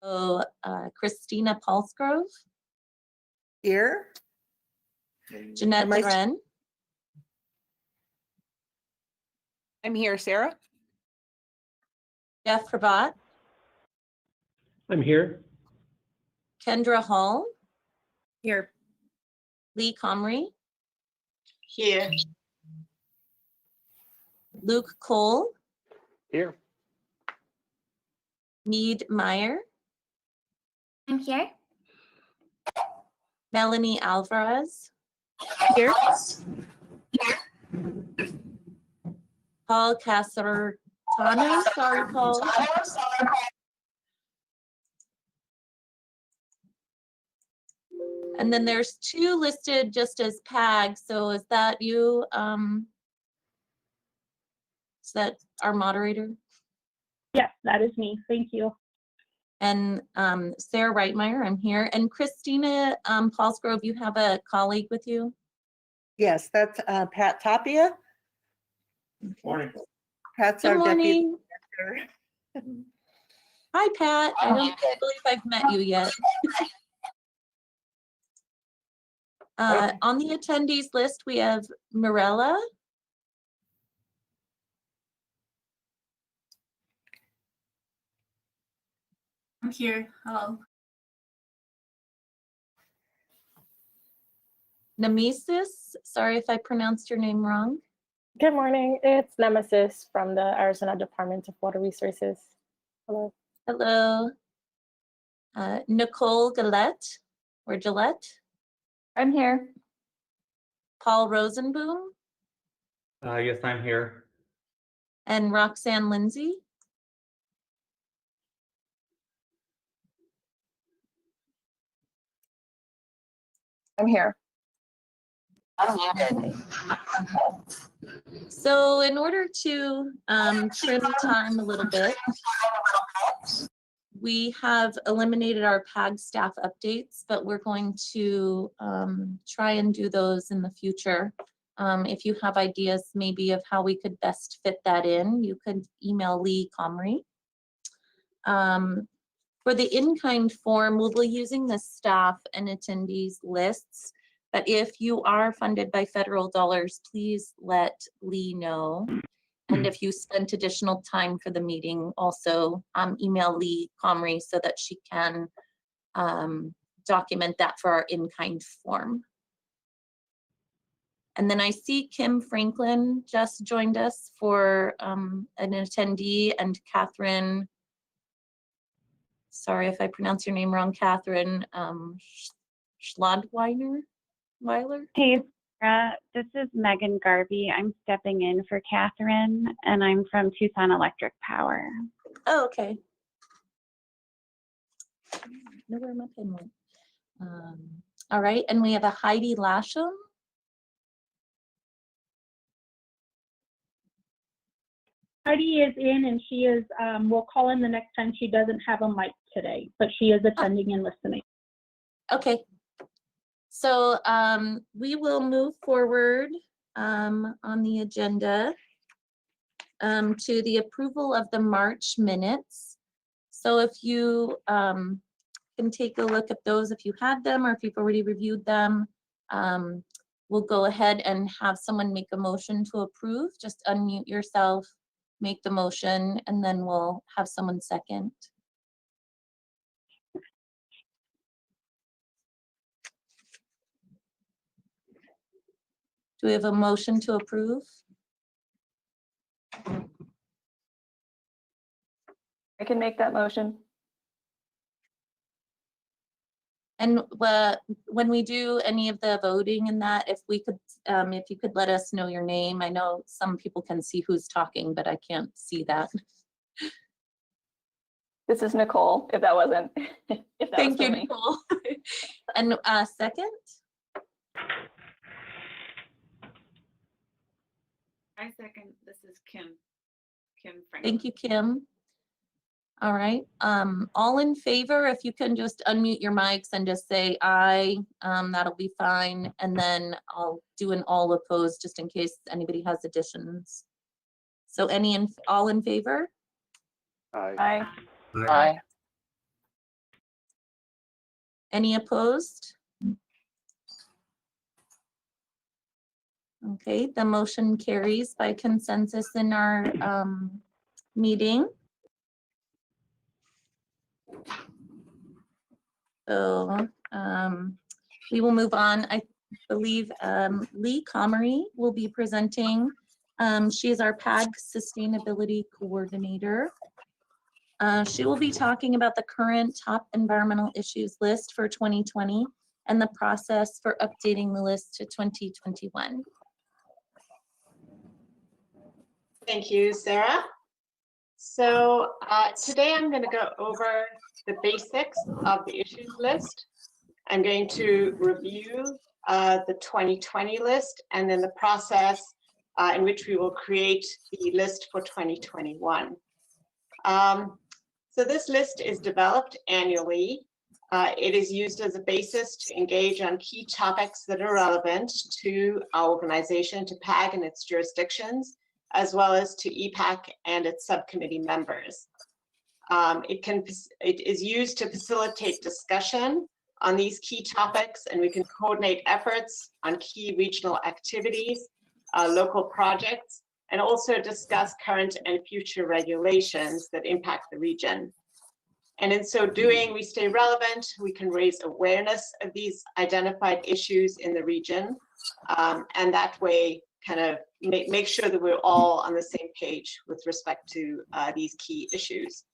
So Christina Palsgrove, Here. Jeanette Am I- Duren, I'm here, Sarah. Jeff Rabat, I'm here. Kendra Hall, Here. Lee Comrie, Here. Luke Cole, Here. Mead Meyer, I'm here. Melanie Alvarez, Here. Paul Casartano, sorry Paul, and then there's two listed just as PAG, so is that you? Is that our moderator? Yes, that is me. Thank you. And Sarah Reitmeyer, I'm here. And Christina Palsgrove, you have a colleague with you? Yes, that's Pat Tapia. Morning. Pat's Good our deputy morning. director. Hi, Pat. I don't believe I've met you yet. On the attendees list, we have Mirella, I'm here. Hello. Nemesis. Sorry if I pronounced your name wrong. Good morning. It's Nemesis from the Arizona Department of Water Resources. Hello. Hello. Nicole Gillette or Gillette. I'm here. Paul Rosenboom Yes, I'm here. and Roxanne Lindsay. I'm here. So in order to trim time a little bit, we have eliminated our PAG staff updates, but we're going to try and do those in the future. If you have ideas maybe of how we could best fit that in, you could email Lee Comrie. For the in-kind form, we'll be using the staff and attendees lists. But if you are funded by federal dollars, please let Lee know. And if you spent additional time for the meeting, also email Lee Comrie so that she can document that for our in-kind form. And then I see Kim Franklin just joined us for an attendee, and Catherine, sorry if I pronounce your name wrong, Catherine Schlodweiler. Hey, Sarah, this is Megan Garvey. I'm stepping in for Catherine, and I'm from Tucson Electric Power. Oh, okay. I don't know where my pen went. All right, and we have a Heidi Lasham. Heidi is in, and she is, we'll call in the next time she doesn't have a mic today, but she is attending and listening. Okay. So we will move forward on the agenda to the approval of the March minutes. So if you can take a look at those if you had them or if you've already reviewed them, we'll go ahead and have someone make a motion to approve. Just unmute yourself, make the motion, and then we'll have someone second. Do we have a motion to approve? I can make that motion. And when we do any of the voting and that, if we could, if you could let us know your name. I know some people can see who's talking, but I can't see that. This is Nicole, if that wasn't, if that Thank was you, for me. Nicole. And second? I second. This is Kim Franklin. Thank you, Kim. All right, all in favor, if you can just unmute your mics and just say aye, that'll be fine. And then I'll do an all opposed just in case anybody has additions. So all in favor? Aye. Aye. Aye. Any opposed? Okay, the motion carries by consensus in our meeting. So we will move on. I believe Lee Comery will be presenting. She is our PAG Sustainability Coordinator. She will be talking about the current top environmental issues list for 2020 and the process for updating the list to 2021. Thank you, Sarah. So today I'm going to go over the basics of the issues list. I'm going to review the 2020 list and then the process in which we will create the list for 2021. So this list is developed annually. It is used as a basis to engage on key topics that are relevant to our organization, to PAG and its jurisdictions, as well as to EPAC and its subcommittee members. It is used to facilitate discussion on these key topics, and we can coordinate efforts on key regional activities, local projects, and also discuss current and future regulations that impact the region. And in so doing, we stay relevant, we can raise awareness of these identified issues in the region, and that way kind of make sure that we're all on the same page with respect to these key issues.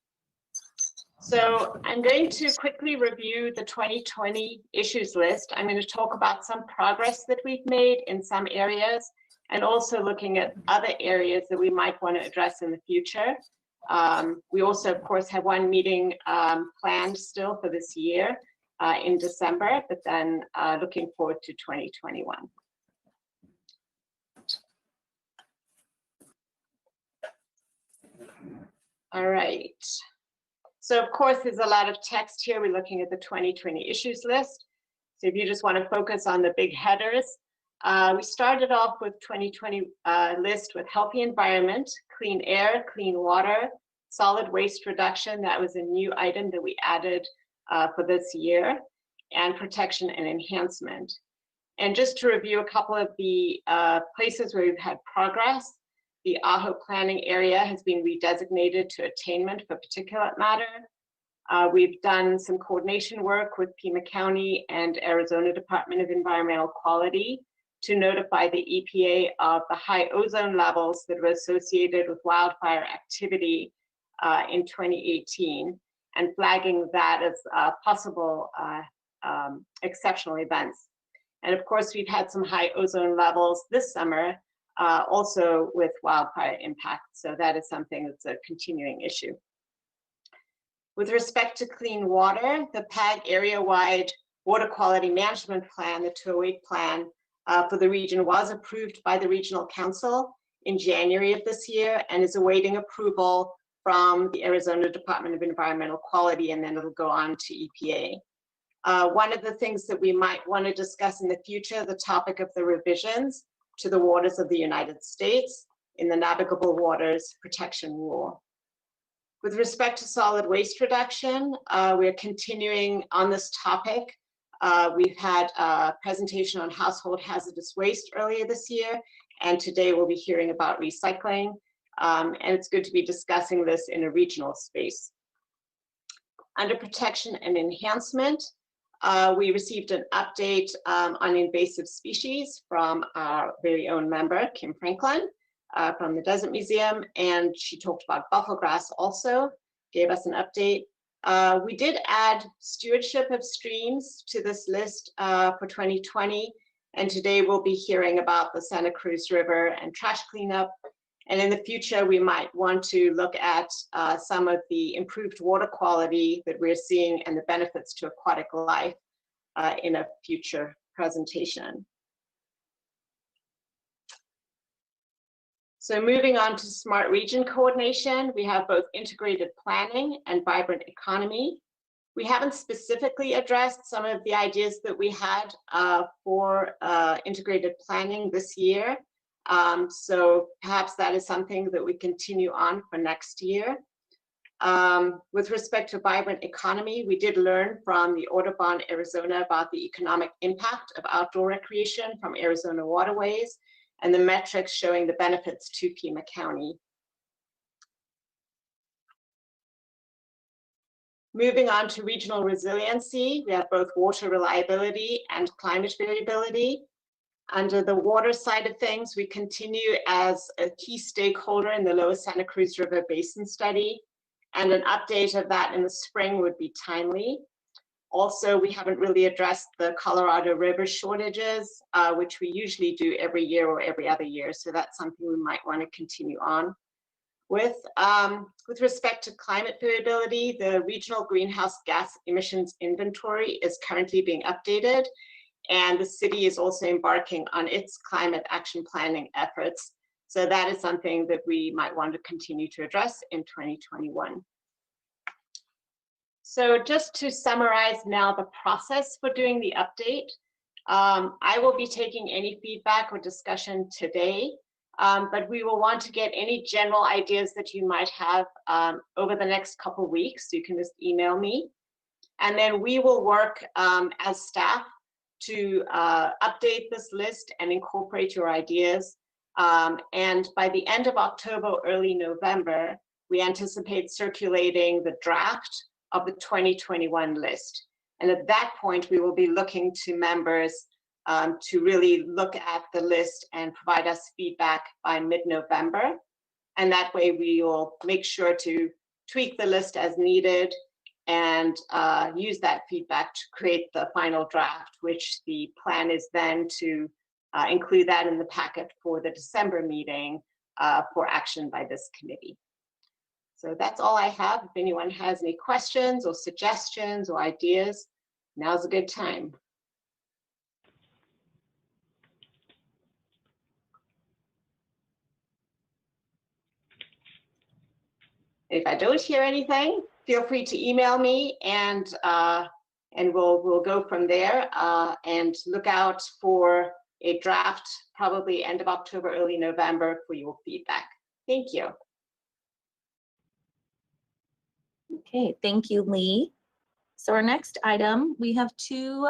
So I'm going to quickly review the 2020 issues list. I'm going to talk about some progress that we've made in some areas, and also looking at other areas that we might want to address in the future. We also, of course, have one meeting planned still for this year in December, but then looking forward to 2021. All right. So of course, there's a lot of text here. We're looking at the 2020 issues list. So if you just want to focus on the big headers, we started off with 2020 list with healthy environment, clean air, clean water, solid waste reduction. That was a new item that we added for this year, and protection and enhancement. And just to review a couple of the places where we've had progress, the Ajo planning area has been redesignated to attainment for particulate matter. We've done some coordination work with Pima County and Arizona Department of Environmental Quality to notify the EPA of the high ozone levels that were associated with wildfire activity in 2018, and flagging that as possible exceptional events. And of course, we've had some high ozone levels this summer, also with wildfire impact. So that is something that's a continuing issue. With respect to clean water, the PAG area-wide water quality management plan, the 208 plan for the region, was approved by the Regional Council in January of this year and is awaiting approval from the Arizona Department of Environmental Quality, and then it'll go on to EPA. One of the things that we might want to discuss in the future, the topic of the revisions to the waters of the United States in the Navigable Waters Protection Rule. With respect to solid waste reduction, we're continuing on this topic. We've had a presentation on household hazardous waste earlier this year, and today we'll be hearing about recycling. And it's good to be discussing this in a regional space. Under protection and enhancement, we received an update on invasive species from our very own member, Kim Franklin, from the Desert Museum, and she talked about bufflegrass also, gave us an update. We did add stewardship of streams to this list for 2020, and today we'll be hearing about the Santa Cruz River and trash cleanup. And in the future, we might want to look at some of the improved water quality that we're seeing and the benefits to aquatic life in a future presentation. So moving on to smart region coordination, we have both integrated planning and vibrant economy. We haven't specifically addressed some of the ideas that we had for integrated planning this year. So perhaps that is something that we continue on for next year. With respect to vibrant economy, we did learn from the Audubon, Arizona about the economic impact of outdoor recreation from Arizona waterways and the metrics showing the benefits to Pima County. Moving on to regional resiliency, we have both water reliability and climate variability. Under the water side of things, we continue as a key stakeholder in the Lower Santa Cruz River Basin Study, and an update of that in the spring would be timely. Also, we haven't really addressed the Colorado River shortages, which we usually do every year or every other year, so that's something we might want to continue on with. With respect to climate variability, the regional greenhouse gas emissions inventory is currently being updated, and the city is also embarking on its climate action planning efforts. So that is something that we might want to continue to address in 2021. So just to summarize now the process for doing the update, I will be taking any feedback or discussion today, but we will want to get any general ideas that you might have over the next couple of weeks. You can just email me. And then we will work as staff to update this list and incorporate your ideas. And by the end of October, early November, we anticipate circulating the draft of the 2021 list. And at that point, we will be looking to members to really look at the list and provide us feedback by mid-November. And that way we will make sure to tweak the list as needed and use that feedback to create the final draft, which the plan is then to include that in the packet for the December meeting for action by this committee. So that's all I have. If anyone has any questions or suggestions or ideas, now's a good time. If I don't hear anything, feel free to email me, and we'll go from there, and look out for a draft probably end of October, early November for your feedback. Thank you. Okay, thank you, Lee. So our next item, we have two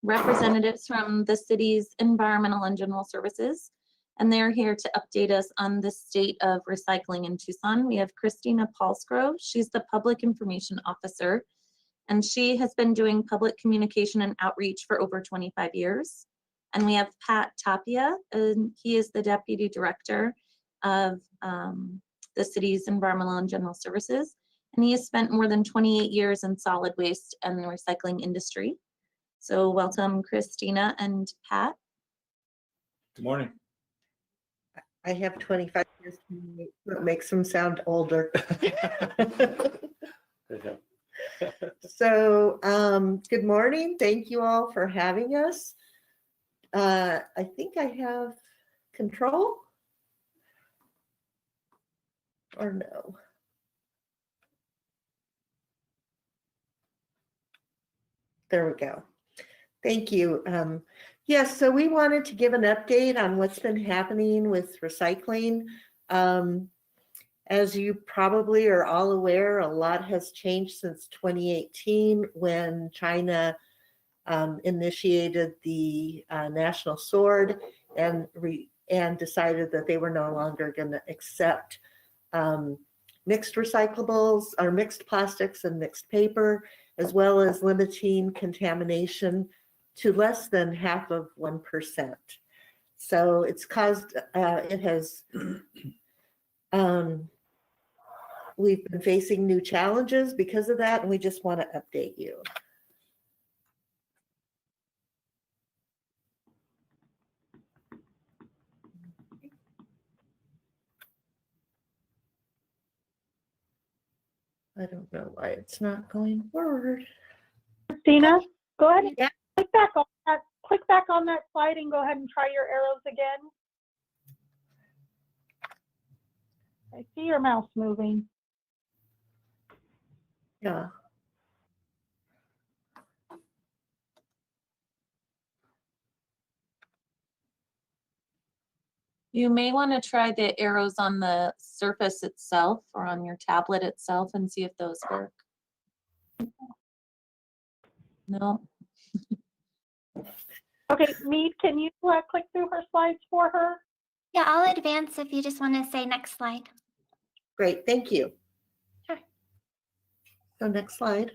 representatives from the city's Environmental and General Services, and they're here to update us on the state of recycling in Tucson. We have Christina Paulsgrove. She's the Public Information Officer, and she has been doing public communication and outreach for over 25 years. And we have Pat Tapia, and he is the Deputy Director of the city's Environmental and General Services. And he has spent more than 28 years in solid waste and the recycling industry. So welcome, Christina and Pat. Good morning. I have 25 years, that makes them sound older. So, good morning. Thank you all for having us. I think I have control, or no? There we go. Thank you. Yes, so we wanted to give an update on what's been happening with recycling. As you probably are all aware, a lot has changed since 2018 when China initiated the National Sword and decided that they were no longer going to accept mixed recyclables or mixed plastics and mixed paper, as well as limiting contamination to less than 0.5%. So it's caused, we've been facing new challenges because of that, and we just want to update you. I don't know why it's not going forward. Christina, go ahead and Yeah. click back on that slide and go ahead and try your arrows again. I see your mouse moving. Yeah. You may want to try the arrows on the surface itself or on your tablet itself and see if those work. No. Okay, Mead, can you click through her slides for her? Yeah, I'll advance if you just want to say next slide. Great, thank you. Sure. So next slide.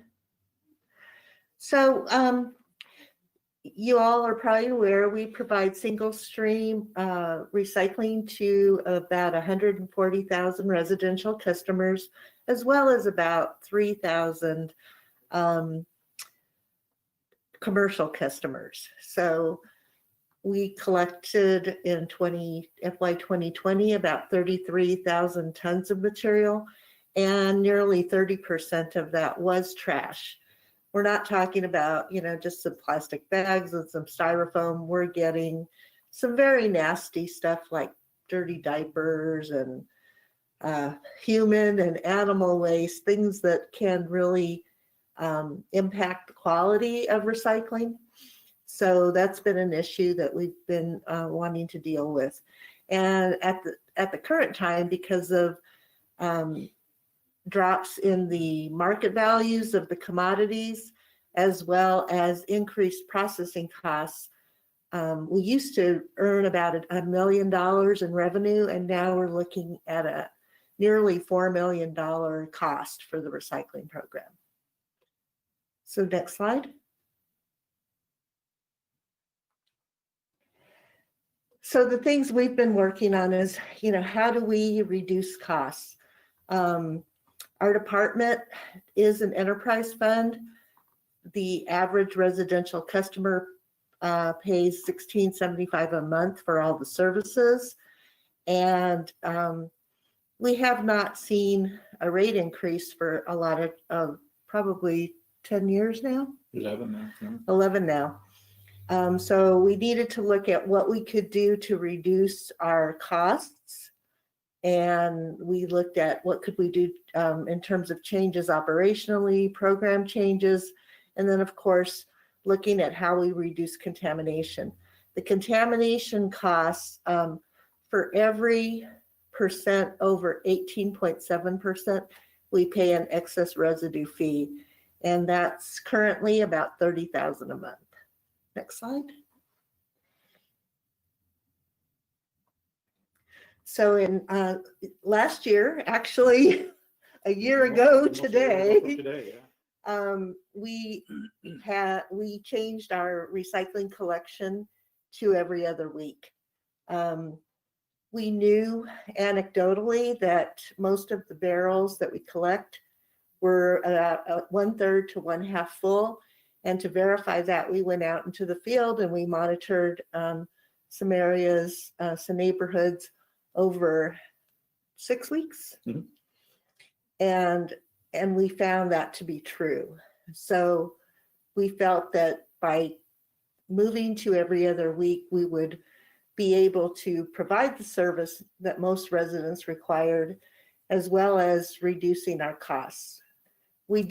So you all are probably aware we provide single stream recycling to about 140,000 residential customers, as well as about 3,000 commercial customers. So we collected in FY 2020 about 33,000 tons of material, and nearly 30% of that was trash. We're not talking about, just some plastic bags and some styrofoam. We're getting some very nasty stuff like dirty diapers and human and animal waste, things that can really impact the quality of recycling. So that's been an issue that we've been wanting to deal with. And at the current time, because of drops in the market values of the commodities, as well as increased processing costs, we used to earn about $1 million in revenue, and now we're looking at a nearly $4 million cost for the recycling program. So next slide. So the things we've been working on is, how do we reduce costs? Our department is an enterprise fund. The average residential customer pays $16.75 a month for all the services. And we have not seen a rate increase for a lot of probably 10 years now. 11 now. Yeah. 11 now. So we needed to look at what we could do to reduce our costs. And we looked at what could we do in terms of changes operationally, program changes, and then of course, looking at how we reduce contamination. The contamination costs for every percent over 18.7%, we pay an excess residue fee. And that's currently about $30,000 a month. Next slide. So in last year, actually a year ago today, we changed our recycling collection to every other week. We knew anecdotally that most of the barrels that we collect were 1/3 to 1/2 full. And to verify that, we went out into the field and we monitored some areas, some neighborhoods over 6 weeks. Mm-hmm. And we found that to be true. So we felt that by moving to every other week, we would be able to provide the service that most residents required, as well as reducing our costs. We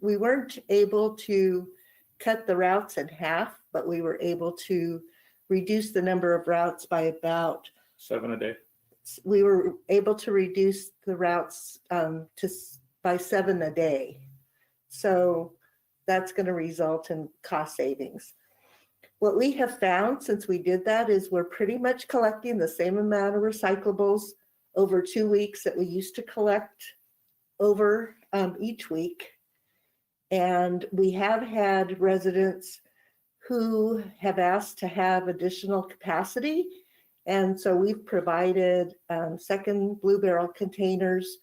weren't able to cut the routes in half, but we were able to reduce the number of routes by about 7 a day. We were able to reduce the routes by 7 a day. So that's going to result in cost savings. What we have found since we did that is we're pretty much collecting the same amount of recyclables over 2 weeks that we used to collect over each week. And we have had residents who have asked to have additional capacity. And so we've provided second blue barrel containers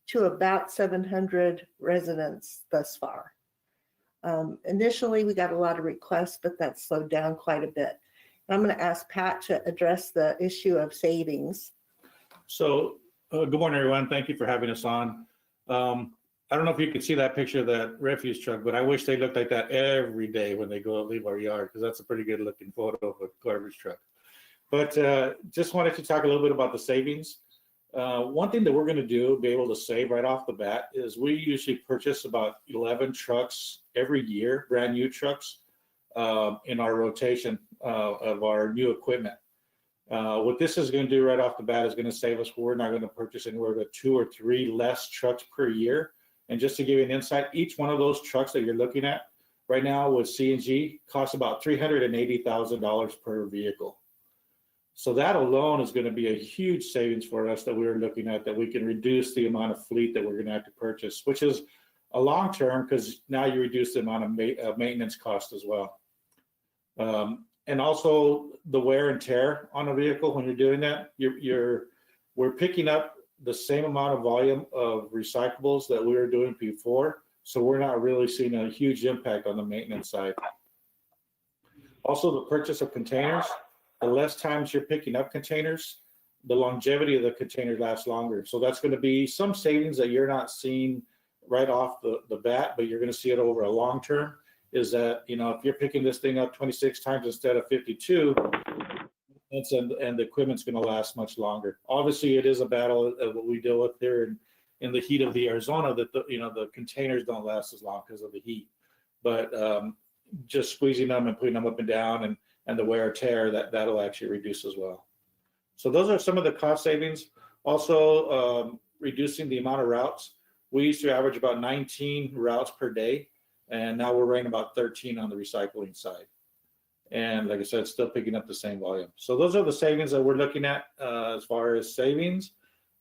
to about 700 residents thus far. Initially, we got a lot of requests, but that slowed down quite a bit. And I'm going to ask Pat to address the issue of savings. So good morning, everyone. Thank you for having us on. I don't know if you can see that picture of that refuse truck, but I wish they looked like that every day when they go leave our yard, because that's a pretty good looking photo of a garbage truck. But just wanted to talk a little bit about the savings. One thing that we're going to do, be able to save right off the bat, is we usually purchase about 11 trucks every year, brand new trucks, in our rotation of our new equipment. What this is going to do right off the bat is going to save us. We're not going to purchase anywhere but 2 or 3 less trucks per year. And just to give you an insight, each one of those trucks that you're looking at right now with CNG costs about $380,000 per vehicle. So that alone is going to be a huge savings for us that we're looking at, that we can reduce the amount of fleet that we're going to have to purchase, which is a long term, because now you reduce the amount of maintenance cost as well. And also the wear and tear on a vehicle when you're doing that, we're picking up the same amount of volume of recyclables that we were doing before. So we're not really seeing a huge impact on the maintenance side. Also, the purchase of containers, the less times you're picking up containers, the longevity of the container lasts longer. So that's going to be some savings that you're not seeing right off the bat, but you're going to see it over a long term. Is that, if you're picking this thing up 26 times instead of 52, and the equipment's going to last much longer. Obviously, it is a battle of what we deal with here in the heat of the Arizona, that the containers don't last as long because of the heat. But just squeezing them and putting them up and down and the wear or tear, that'll actually reduce as well. So those are some of the cost savings. Also, reducing the amount of routes. We used to average about 19 routes per day, and now we're running about 13 on the recycling side. And like I said, still picking up the same volume. So those are the savings that we're looking at as far as savings.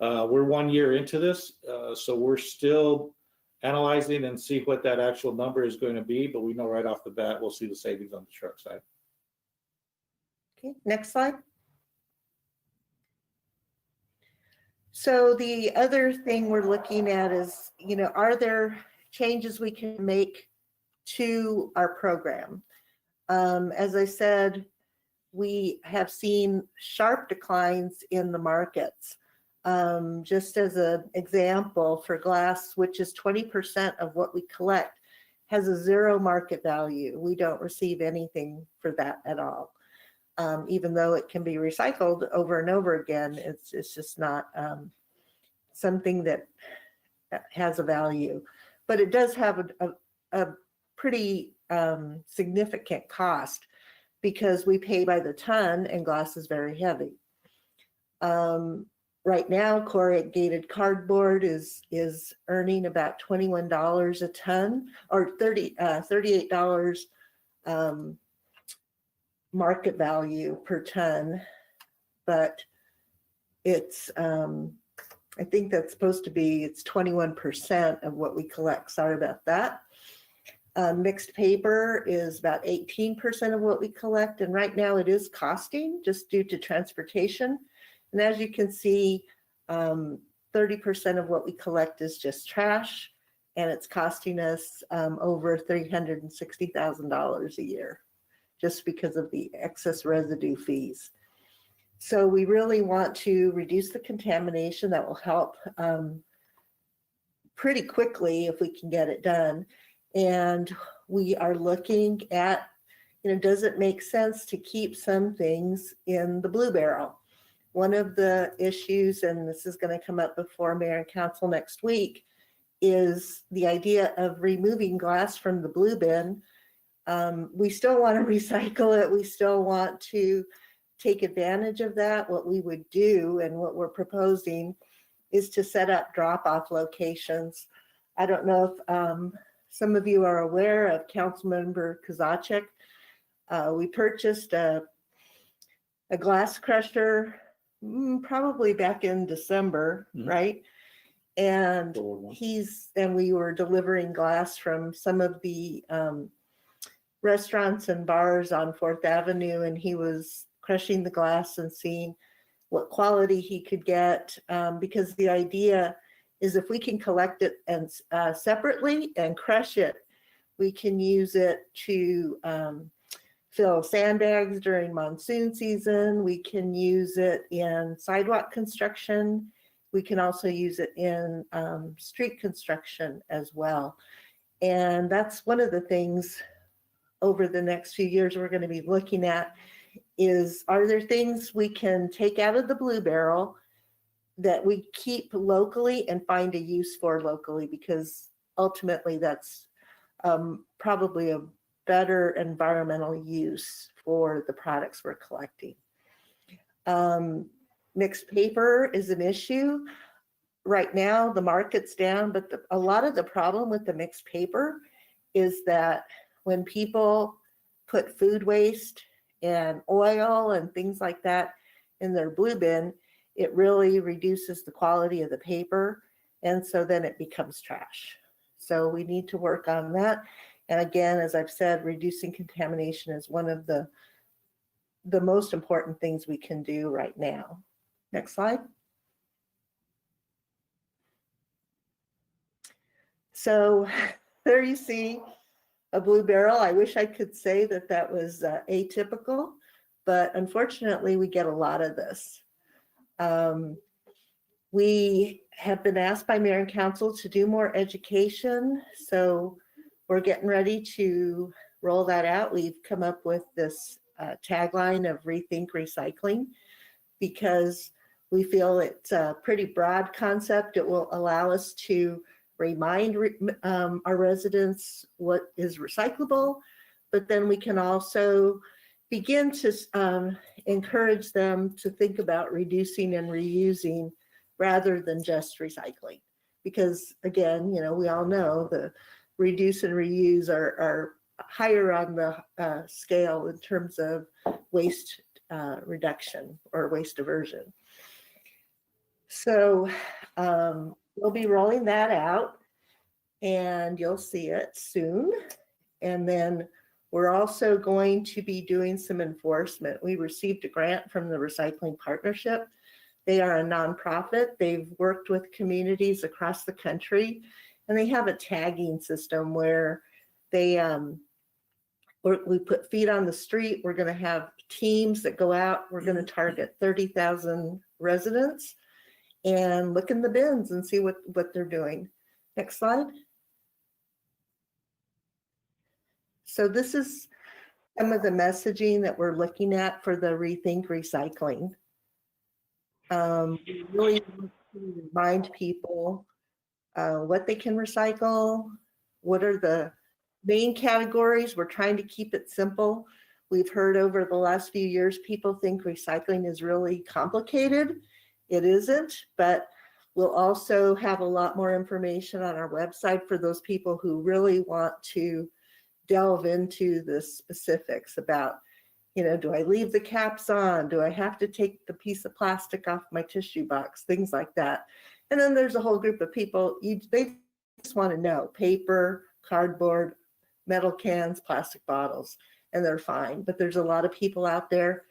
We're 1 year into this, so we're still analyzing and see what that actual number is going to be, but we know right off the bat we'll see the savings on the truck side. Okay, next slide. So the other thing we're looking at is, are there changes we can make to our program? As I said, we have seen sharp declines in the markets. Just as an example, for glass, which is 20% of what we collect, has a zero market value. We don't receive anything for that at all. Even though it can be recycled over and over again, it's just not something that has a value. But it does have a pretty significant cost, because we pay by the ton and glass is very heavy. Right now, corrugated cardboard is earning about $21 a ton, or $38 market value per ton, but it's I think that's supposed to be, it's 21% of what we collect. Sorry about that. Mixed paper is about 18% of what we collect, and right now it is costing just due to transportation. And as you can see, 30% of what we collect is just trash, and it's costing us over $360,000 a year just because of the excess residue fees. So we really want to reduce the contamination. That will help pretty quickly if we can get it done. And we are looking at, does it make sense to keep some things in the blue barrel? One of the issues, and this is going to come up before Mayor and Council next week, is the idea of removing glass from the blue bin. We still want to recycle it. We still want to take advantage of that. What we would do, and what we're proposing, is to set up drop-off locations. I don't know if some of you are aware of Councilmember Kozacek. We purchased a glass crusher probably back in December, right? And we were delivering glass from some of the restaurants and bars on 4th Avenue, and he was crushing the glass and seeing what quality he could get, because the idea is if we can collect it and separately and crush it, we can use it to fill sandbags during monsoon season. We can use it in sidewalk construction. We can also use it in street construction as well. And that's one of the things over the next few years we're going to be looking at is, are there things we can take out of the blue barrel that we keep locally and find a use for locally, because ultimately that's probably a better environmental use for the products we're collecting. Mixed paper is an issue. Right now, the market's down, but a lot of the problem with the mixed paper is that when people put food waste and oil and things like that in their blue bin, it really reduces the quality of the paper. And so then it becomes trash. So we need to work on that. And again, as I've said, reducing contamination is one of the most important things we can do right now. Next slide. So there you see a blue barrel. I wish I could say that that was atypical, but unfortunately we get a lot of this. We have been asked by Mayor and Council to do more education, so we're getting ready to roll that out. We've come up with this tagline of Rethink Recycling because we feel it's a pretty broad concept. It will allow us to remind our residents what is recyclable, but then we can also begin to encourage them to think about reducing and reusing rather than just recycling. Because again, you know, we all know the reduce and reuse are higher on the scale in terms of waste reduction or waste diversion. So we'll be rolling that out and you'll see it soon. And then we're also going to be doing some enforcement. We received a grant from the Recycling Partnership. They are a nonprofit. They've worked with communities across the country, and they have a tagging system where they we put feet on the street. We're going to have teams that go out. We're going to target 30,000 residents and look in the bins and see what they're doing. Next slide. So this is some of the messaging that we're looking at for the Rethink Recycling. We really want to remind people what they can recycle, what are the main categories. We're trying to keep it simple. We've heard over the last few years, people think recycling is really complicated. It isn't, but we'll also have a lot more information on our website for those people who really want to delve into the specifics about, you know, do I leave the caps on? Do I have to take the piece of plastic off my tissue box? Things like that. And then there's a whole group of people, they just want to know paper, cardboard, metal cans, plastic bottles, and they're fine. But there's a lot of people out there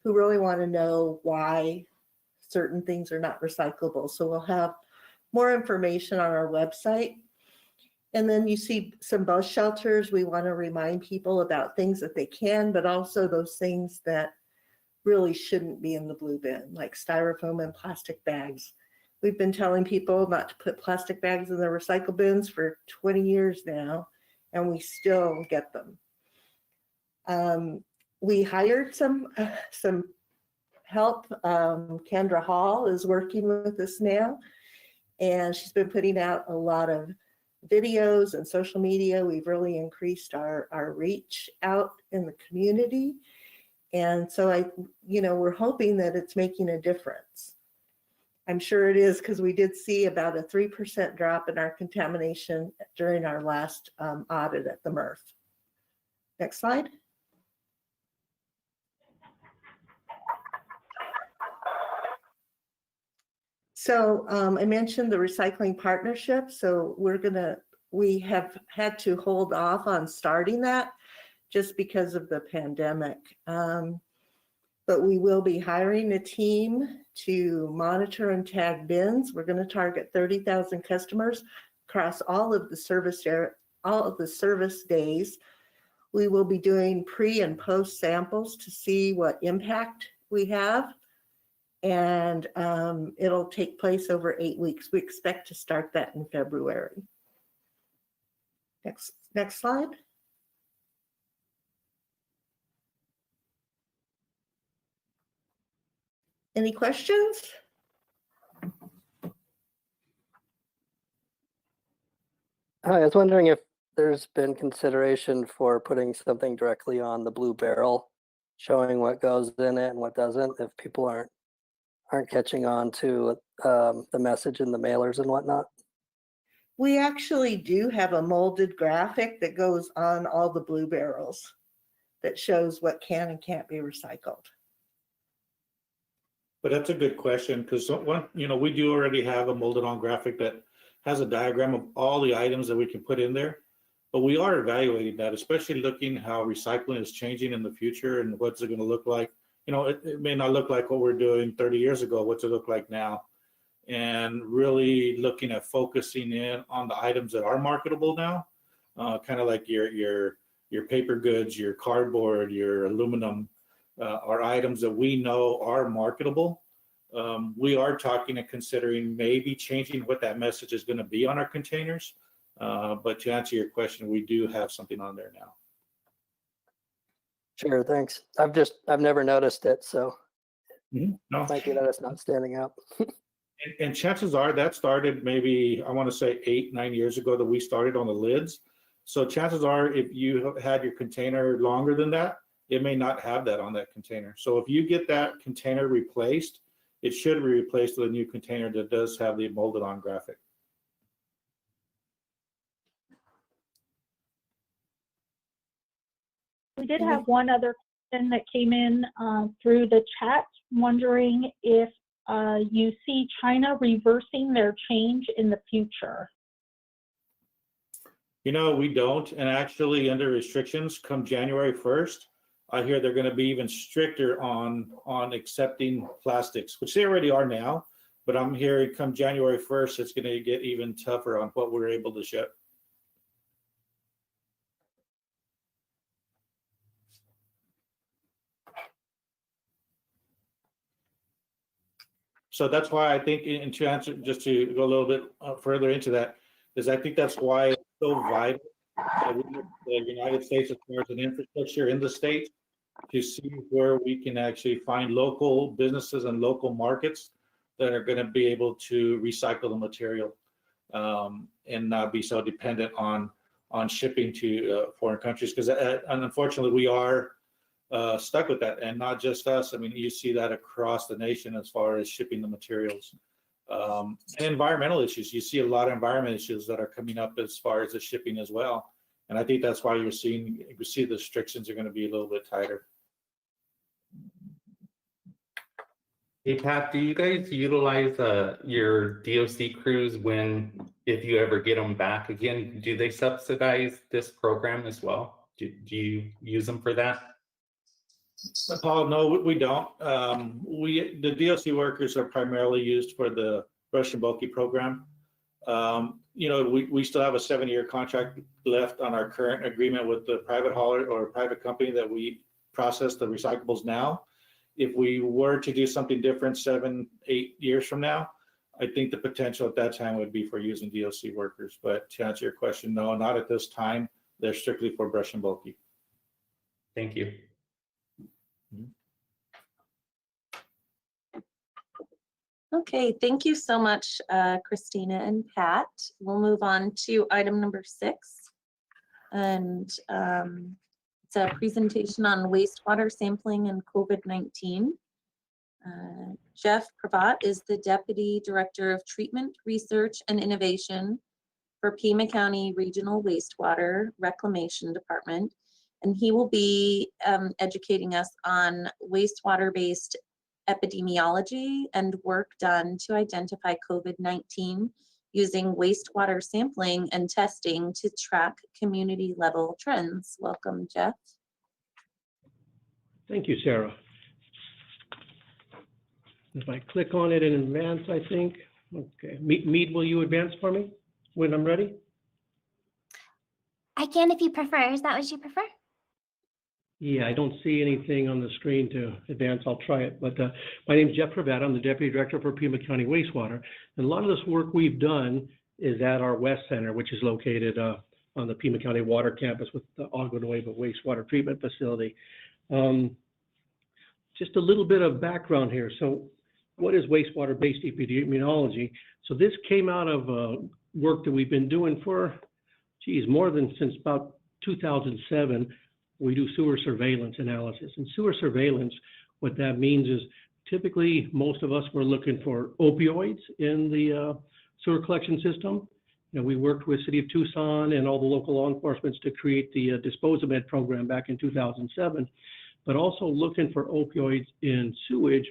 who really want to know why certain things are not recyclable. So we'll have more information on our website. And then you see some bus shelters. We want to remind people about things that they can, but also those things that really shouldn't be in the blue bin, like styrofoam and plastic bags. We've been telling people not to put plastic bags in their recycle bins for 20 years now, and we still get them. We hired some help. Kendra Hall is working with us now, and she's been putting out a lot of videos and social media. We've really increased our reach out in the community. And so we're hoping that it's making a difference. I'm sure it is, because we did see about a 3% drop in our contamination during our last audit at the MRF. Next slide. So I mentioned the recycling partnership. So we have had to hold off on starting that just because of the pandemic. But we will be hiring a team to monitor and tag bins. We're going to target 30,000 customers across all of the service days. We will be doing pre and post samples to see what impact we have. And it'll take place over 8 weeks. We expect to start that in February. Next slide. Any questions? Hi, I was wondering if there's been consideration for putting something directly on the blue barrel showing what goes in it and what doesn't, if people aren't catching on to the message in the mailers and whatnot? We actually do have a molded graphic that goes on all the blue barrels that shows what can and can't be recycled. But that's a good question, because we do already have a molded on graphic that has a diagram of all the items that we can put in there. But we are evaluating that, especially looking how recycling is changing in the future and what's it going to look like. It may not look like what we're doing 30 years ago. What's it look like now? And really looking at focusing in on the items that are marketable now, kind of like your paper goods, your cardboard, your aluminum, are items that we know are marketable. We are talking and considering maybe changing what that message is going to be on our containers. But to answer your question, we do have something on there now. Sure, thanks. I've never noticed it, so No. thank you that it's not standing out. And chances are that started maybe, I want to say 8-9 years ago that we started on the lids. So chances are if you have had your container longer than that, it may not have that on that container. So if you get that container replaced, it should be replaced with a new container that does have the molded on graphic. We did have one other question that came in through the chat, wondering if you see China reversing their change in the future. We don't. And actually under restrictions come January 1st, I hear they're going to be even stricter on accepting plastics, which they already are now. But I'm hearing come January 1st, it's going to get even tougher on what we're able to ship. So that's why I think, and to answer, just to go a little bit further into that, is I think that's why it's so vital that we have the United States as far as an infrastructure in the state to see where we can actually find local businesses and local markets that are going to be able to recycle the material and not be so dependent on shipping to foreign countries. Because unfortunately, we are stuck with that, and not just us. I mean, you see that across the nation as far as shipping the materials. And environmental issues. You see a lot of environmental issues that are coming up as far as the shipping as well. And I think that's why you see the restrictions are going to be a little bit tighter. Hey Pat, do you guys utilize your DOC crews if you ever get them back again? Do they subsidize this program as well? Do you use them for that? Paul, no, we don't. The DOC workers are primarily used for the brush and bulky program. We still have a 7-year contract left on our current agreement with the private hauler or private company that we process the recyclables now. If we were to do something different 7-8 years from now, I think the potential at that time would be for using DOC workers. But to answer your question, no, not at this time. They're strictly for brush and bulky. Thank you. Okay, thank you so much, Christina and Pat. We'll move on to item number 6. And it's a presentation on wastewater sampling and COVID-19. Jeff Prevetta is the Deputy Director of Treatment, Research, and Innovation for Pima County Regional Wastewater Reclamation Department. And he will be educating us on wastewater-based epidemiology and work done to identify COVID-19 using wastewater sampling and testing to track community level trends. Welcome, Jeff. Thank you, Sarah. If I click on it in advance, I think, okay. Mead, will you advance for me when I'm ready? I can if you prefer. Is that what you prefer? Yeah, I don't see anything on the screen to advance. I'll try it. But my name is Jeff Prevetta. I'm the Deputy Director for Pima County Wastewater. And a lot of this work we've done is at our West Center, which is located on the Pima County Water Campus with the Agua Nueva Wastewater Treatment Facility. Just a little bit of background here. So what is wastewater-based epidemiology? So this came out of work that we've been doing for, more than since about 2007. we do sewer surveillance analysis. And sewer surveillance, what that means is typically most of us were looking for opioids in the sewer collection system. You know, we worked with City of Tucson and all the local law enforcement to create the Dispose-A-Med program back in 2007. But also looking for opioids in sewage,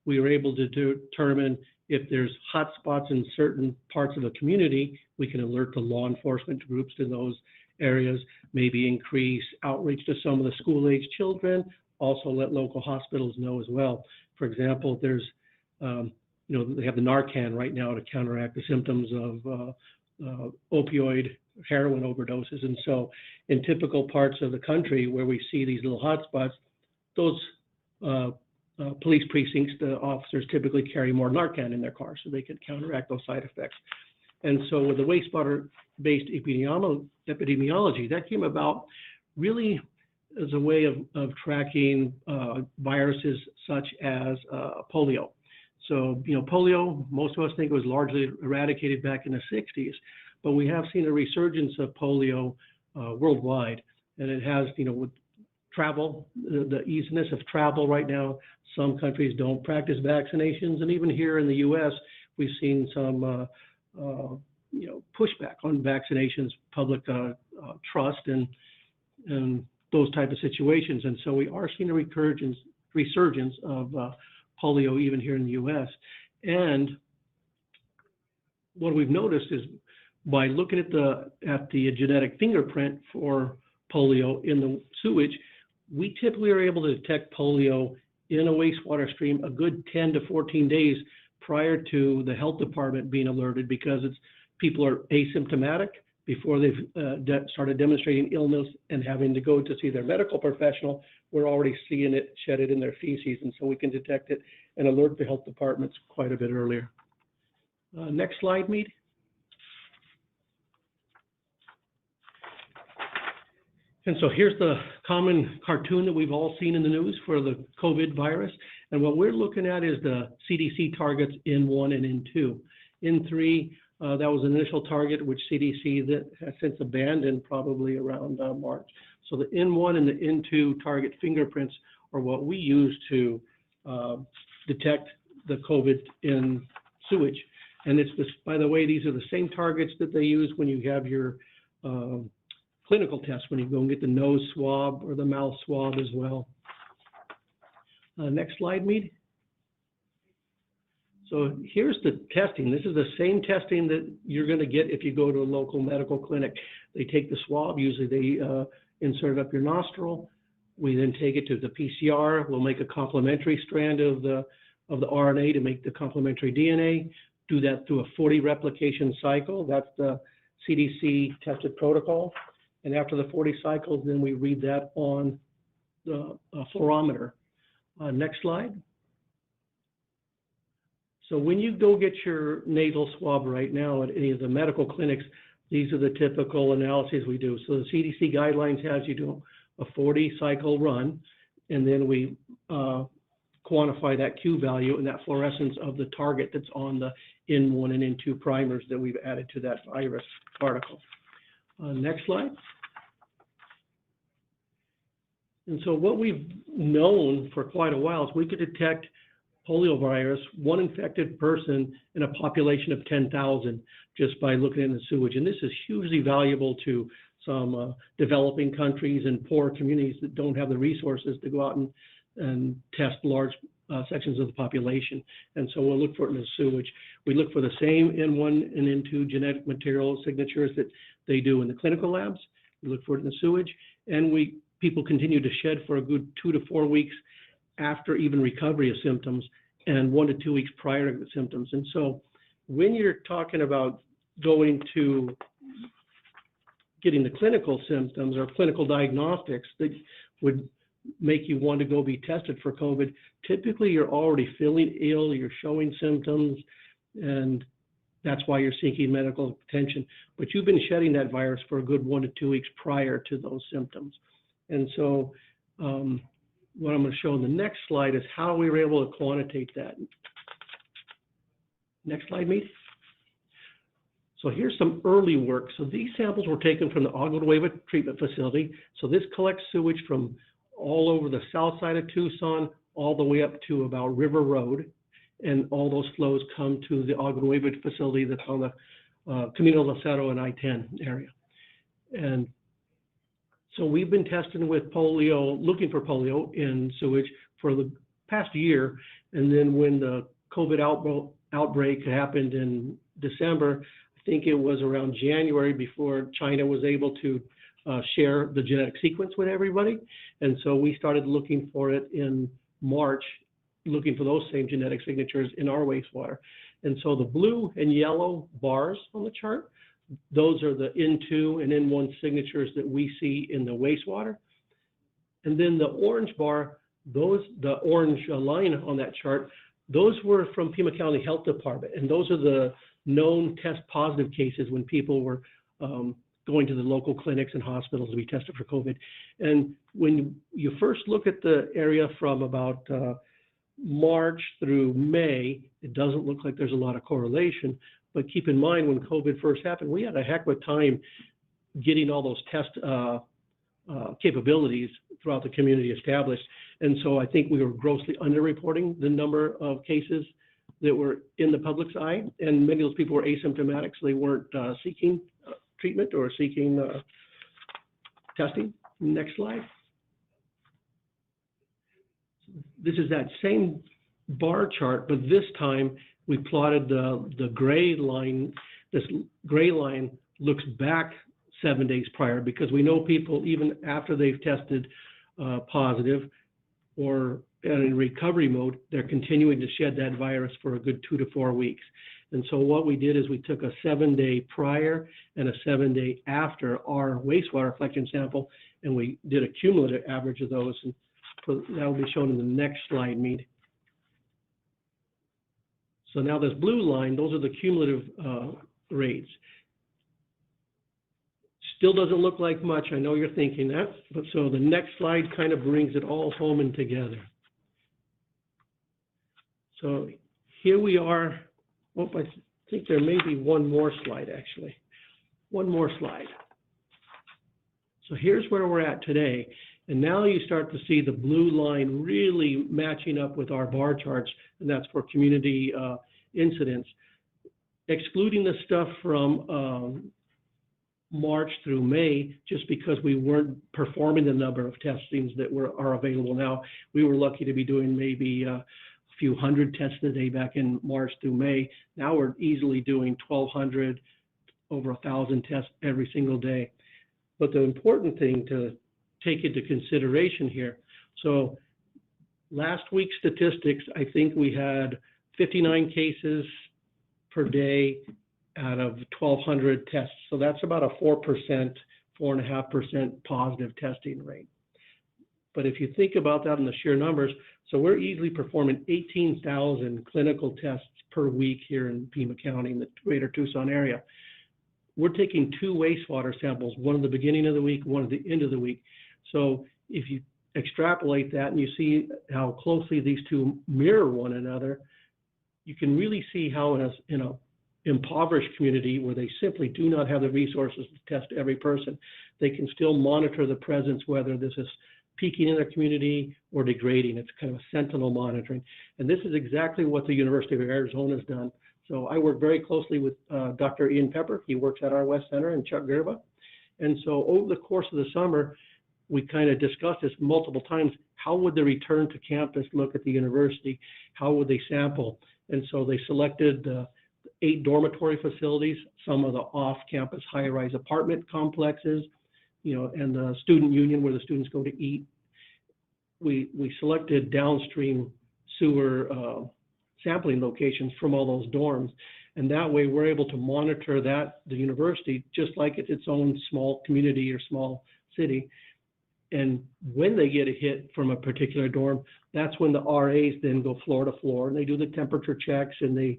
we were able to determine if there's hot spots in certain parts of the community, we can alert the law enforcement groups to those areas, maybe increase outreach to some of the school-age children, also let local hospitals know as well. For example, there's, you know, they have the Narcan right now to counteract the symptoms of opioid heroin overdoses. And so in typical parts of the country where we see these little hotspots, those police precincts, the officers typically carry more Narcan in their car so they can counteract those side effects. And so with the wastewater-based epidemiology, that came about really as a way of tracking viruses such as polio. So, you know, polio, most of us think it was largely eradicated back in the 60s, but we have seen a resurgence of polio worldwide. And it has, you know, with travel, the easiness of travel right now, some countries don't practice vaccinations. And even here in the US, we've seen some, you know, pushback on vaccinations, public trust and those type of situations. And so we are seeing a resurgence of polio even here in the US. And what we've noticed is by looking at the genetic fingerprint for polio in the sewage, we typically are able to detect polio in a wastewater stream a good 10 to 14 days prior to the health department being alerted, because people are asymptomatic before they've started demonstrating illness and having to go to see their medical professional. We're already seeing it shedded in their feces, and so we can detect it and alert the health departments quite a bit earlier. Next slide, Mead. And so here's the common cartoon that we've all seen in the news for the COVID virus. And what we're looking at is the CDC targets N1 and N2. N3, that was an initial target, which CDC that has since abandoned probably around March. So the N1 and the N2 target fingerprints are what we use to detect the COVID in sewage. And it's this, by the way, these are the same targets that they use when you have your clinical test, when you go and get the nose swab or the mouth swab as well. Next slide, Mead. So here's the testing. This is the same testing that you're going to get if you go to a local medical clinic. They take the swab, usually they insert it up your nostril. We then take it to the PCR. We'll make a complementary strand of the RNA to make the complementary DNA. Do that through a 40 replication cycle. That's the CDC tested protocol. And after the 40 cycles, then we read that on the fluorometer. Next slide. So when you go get your nasal swab right now at any of the medical clinics, these are the typical analyses we do. So the CDC guidelines has you do a 40 cycle run, and then we quantify that Q value and that fluorescence of the target that's on the N1 and N2 primers that we've added to that virus particle. Next slide. And so what we've known for quite a while is we could detect poliovirus, one infected person in a population of 10,000 just by looking in the sewage. And this is hugely valuable to some developing countries and poor communities that don't have the resources to go out and test large sections of the population. And so we'll look for it in the sewage. We look for the same N1 and N2 genetic material signatures that they do in the clinical labs. We look for it in the sewage, and people continue to shed for a good 2 to 4 weeks after even recovery of symptoms, and 1 to 2 weeks prior to the symptoms. And so when you're talking about going to getting the clinical symptoms or clinical diagnostics that would make you want to go be tested for COVID, typically you're already feeling ill, you're showing symptoms, and that's why you're seeking medical attention. But you've been shedding that virus for a good 1 to 2 weeks prior to those symptoms. And so what I'm going to show in the next slide is how we were able to quantitate that. Next slide, Mead. So here's some early work. So these samples were taken from the Agua Nueva treatment facility. So this collects sewage from all over the south side of Tucson, all the way up to about River Road. And all those flows come to the Agua Nueva facility that's on the Camino Lacero and I-10 area. And so we've been testing with polio, looking for polio in sewage for the past year. And then when the COVID outbreak happened in December, I think it was around January before China was able to share the genetic sequence with everybody. And so we started looking for it in March, looking for those same genetic signatures in our wastewater. And so the blue and yellow bars on the chart, those are the N2 and N1 signatures that we see in the wastewater. And then the orange bar, the orange line on that chart, those were from Pima County Health Department. And those are the known test positive cases when people were going to the local clinics and hospitals to be tested for COVID. And when you first look at the area from about March through May, it doesn't look like there's a lot of correlation. But keep in mind, when COVID first happened, we had a heck of a time getting all those test capabilities throughout the community established. And so I think we were grossly underreporting the number of cases that were in the public's eye. And many of those people were asymptomatic, so they weren't seeking treatment or seeking testing. Next slide. This is that same bar chart, but this time we plotted the gray line. This gray line looks back 7 days prior, because we know people, even after they've tested positive or in recovery mode, they're continuing to shed that virus for a good 2 to 4 weeks. And so what we did is we took a 7-day prior and a 7-day after our wastewater collection sample, and we did a cumulative average of those. And that will be shown in the next slide, Mead. So now this blue line, those are the cumulative rates. Still doesn't look like much. I know you're thinking that, but so the next slide kind of brings it all home and together. So here we are. Oh, I think there may be one more slide, actually. One more slide. So here's where we're at today. And now you start to see the blue line really matching up with our bar charts, and that's for community incidents. Excluding the stuff from March through May, just because we weren't performing the number of testings that are available now. We were lucky to be doing maybe a few hundred tests a day back in March through May. Now we're easily doing 1,200, over 1,000 tests every single day. But the important thing to take into consideration here, so last week's statistics, I think we had 59 cases per day out of 1,200 tests. So that's about a 4%, 4.5% positive testing rate. But if you think about that in the sheer numbers, so we're easily performing 18,000 clinical tests per week here in Pima County, in the greater Tucson area. We're taking 2 wastewater samples, one at the beginning of the week, one at the end of the week. So if you extrapolate that and you see how closely these two mirror one another, you can really see how in a impoverished community where they simply do not have the resources to test every person, they can still monitor the presence, whether this is peaking in their community or degrading. It's kind of a sentinel monitoring. And this is exactly what the University of Arizona has done. So I work very closely with Dr. Ian Pepper. He works at our West Center, and Chuck Gerva. And so over the course of the summer, we kind of discussed this multiple times. How would the return to campus look at the university? How would they sample? And so they selected 8 dormitory facilities, some of the off-campus high-rise apartment complexes, and the student union where the students go to eat. We selected downstream sewer sampling locations from all those dorms. And that way we're able to monitor the university just like it's its own small community or small city. And when they get a hit from a particular dorm, that's when the RAs then go floor to floor and they do the temperature checks and they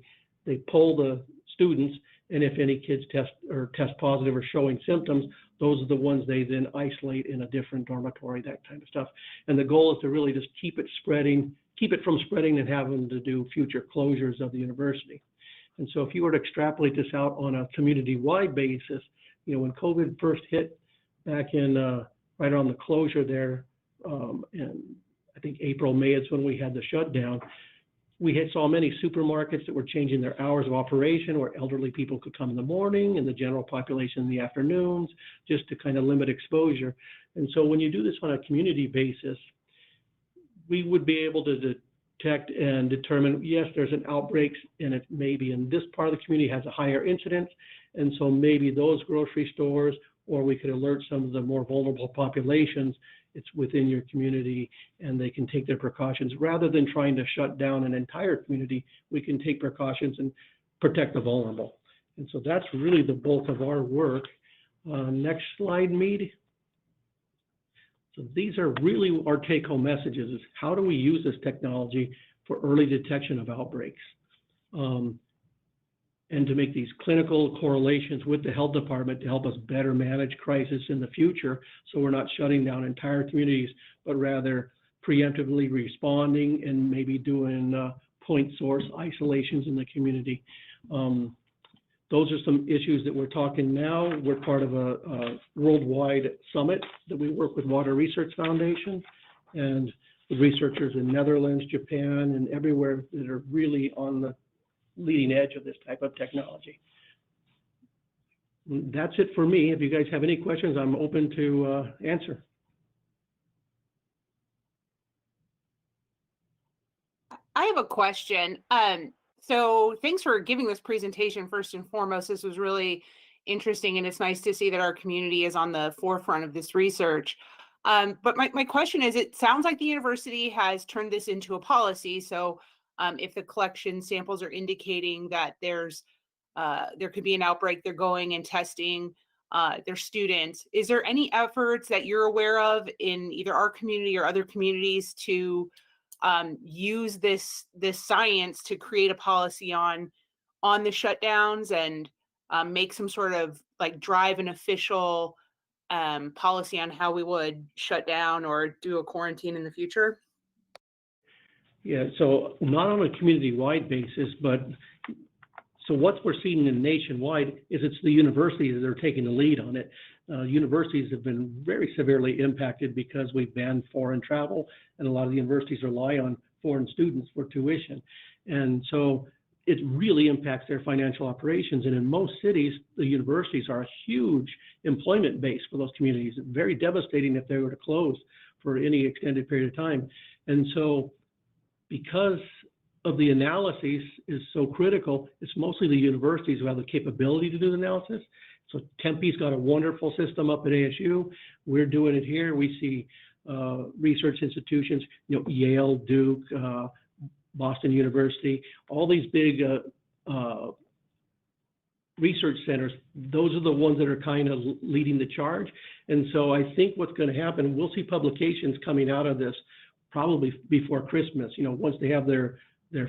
poll the students. And if any kids test positive or showing symptoms, those are the ones they then isolate in a different dormitory, that kind of stuff. And the goal is to really just keep it from spreading and have them to do future closures of the university. And so if you were to extrapolate this out on a community-wide basis, when COVID first hit back in right around the closure there, and I think April, May is when we had the shutdown, we saw many supermarkets that were changing their hours of operation, where elderly people could come in the morning and the general population in the afternoons, just to kind of limit exposure. And so when you do this on a community basis, we would be able to detect and determine, yes, there's an outbreak, and it maybe in this part of the community has a higher incidence, and so maybe those grocery stores, or we could alert some of the more vulnerable populations, it's within your community and they can take their precautions. Rather than trying to shut down an entire community, we can take precautions and protect the vulnerable. And so that's really the bulk of our work. Next slide, Mead. So these are really our take-home messages, is how do we use this technology for early detection of outbreaks? And to make these clinical correlations with the health department to help us better manage crisis in the future, so we're not shutting down entire communities, but rather preemptively responding and maybe doing point source isolations in the community. Those are some issues that we're talking now. We're part of a worldwide summit that we work with Water Research Foundation and with researchers in Netherlands, Japan, and everywhere that are really on the leading edge of this type of technology. That's it for me. If you guys have any questions, I'm open to answer. I have a question. So thanks for giving this presentation first and foremost. This was really interesting, and it's nice to see that our community is on the forefront of this research. But my question is, it sounds like the university has turned this into a policy. So if the collection samples are indicating that there could be an outbreak, they're going and testing their students. Is there any efforts that you're aware of in either our community or other communities to use this science to create a policy on the shutdowns and make some sort of like drive an official policy on how we would shut down or do a quarantine in the future? Yeah, so not on a community-wide basis, but so what we're seeing in nationwide is it's the universities that are taking the lead on it. Universities have been very severely impacted because we've banned foreign travel, and a lot of the universities rely on foreign students for tuition. And so it really impacts their financial operations. And in most cities, the universities are a huge employment base for those communities. It's very devastating if they were to close for any extended period of time. And so because of the analysis is so critical, it's mostly the universities who have the capability to do the analysis. So Tempe's got a wonderful system up at ASU. We're doing it here. We see research institutions, Yale, Duke, Boston University, all these big research centers. Those are the ones that are kind of leading the charge. And so I think what's going to happen, we'll see publications coming out of this probably before Christmas, once they have their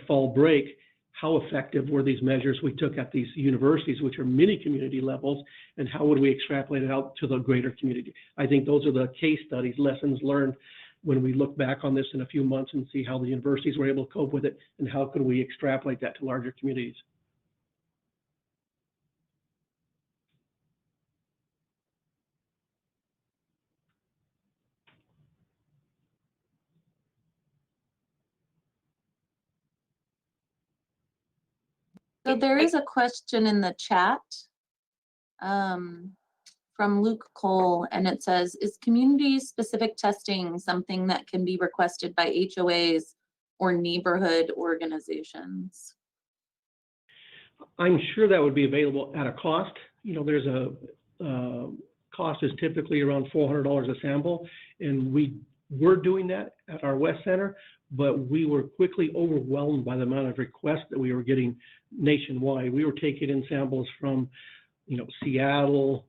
fall break, how effective were these measures we took at these universities, which are mini community levels, and how would we extrapolate it out to the greater community? I think those are the case studies, lessons learned when we look back on this in a few months and see how the universities were able to cope with it and how could we extrapolate that to larger communities. So there is a question in the chat from Luke Cole, and it says, is community-specific testing something that can be requested by HOAs or neighborhood organizations? I'm sure that would be available at a cost. There's a cost is typically around $400 a sample, and we were doing that at our West Center, but we were quickly overwhelmed by the amount of requests that we were getting nationwide. We were taking in samples from, Seattle,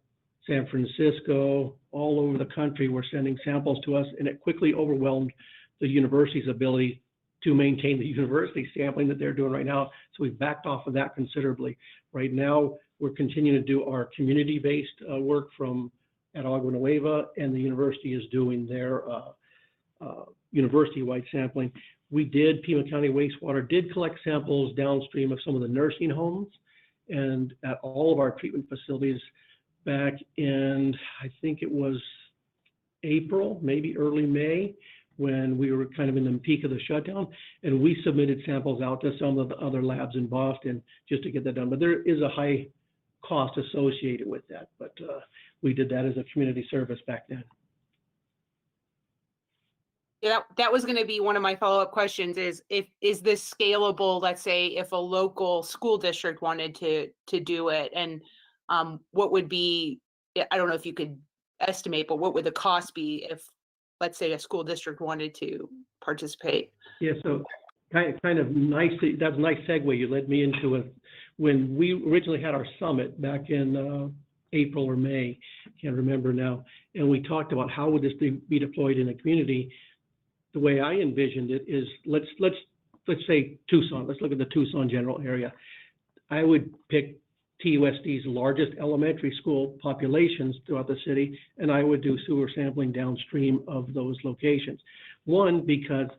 San Francisco, all over the country were sending samples to us, and it quickly overwhelmed the university's ability to maintain the university sampling that they're doing right now. So we've backed off of that considerably. Right now, we're continuing to do our community-based work at Agua Nueva, and the university is doing their university-wide sampling. Pima County Wastewater did collect samples downstream of some of the nursing homes and at all of our treatment facilities back in, I think it was April, maybe early May, when we were kind of in the peak of the shutdown. And we submitted samples out to some of the other labs in Boston just to get that done. But there is a high cost associated with that. But we did that as a community service back then. Yeah, that was going to be one of my follow-up questions is this scalable, let's say if a local school district wanted to do it, and what would be, I don't know if you could estimate, but what would the cost be if, let's say, a school district wanted to participate? Yeah, so kind of nice, that's a nice segue you led me into it. When we originally had our summit back in April or May, can't remember now, and we talked about how would this be deployed in the community. The way I envisioned it is, let's say Tucson. Let's look at the Tucson general area. I would pick TUSD's largest elementary school populations throughout the city, and I would do sewer sampling downstream of those locations. One, because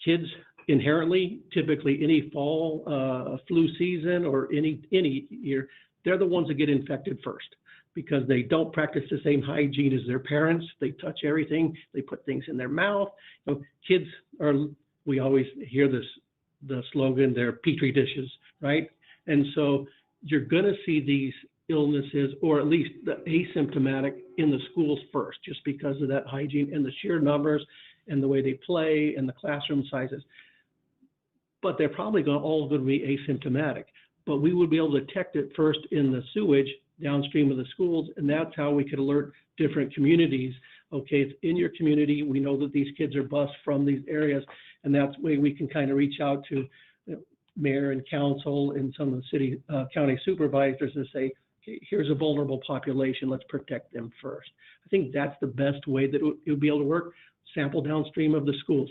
kids inherently, typically any fall flu season or any year, they're the ones that get infected first, because they don't practice the same hygiene as their parents. They touch everything. They put things in their mouth. You know, kids are, we always hear the slogan, they're petri dishes, right? And so you're gonna see these illnesses, or at least the asymptomatic, in the schools first, just because of that hygiene and the sheer numbers and the way they play and the classroom sizes. But they're probably all gonna be asymptomatic. But we would be able to detect it first in the sewage downstream of the schools, and that's how we could alert different communities. Okay, it's in your community. We know that these kids are bused from these areas, and that's the way we can kind of reach out to mayor and council and some of the city, county supervisors and say, okay, here's a vulnerable population. Let's protect them first. I think that's the best way that it would be able to work. Sample downstream of the schools,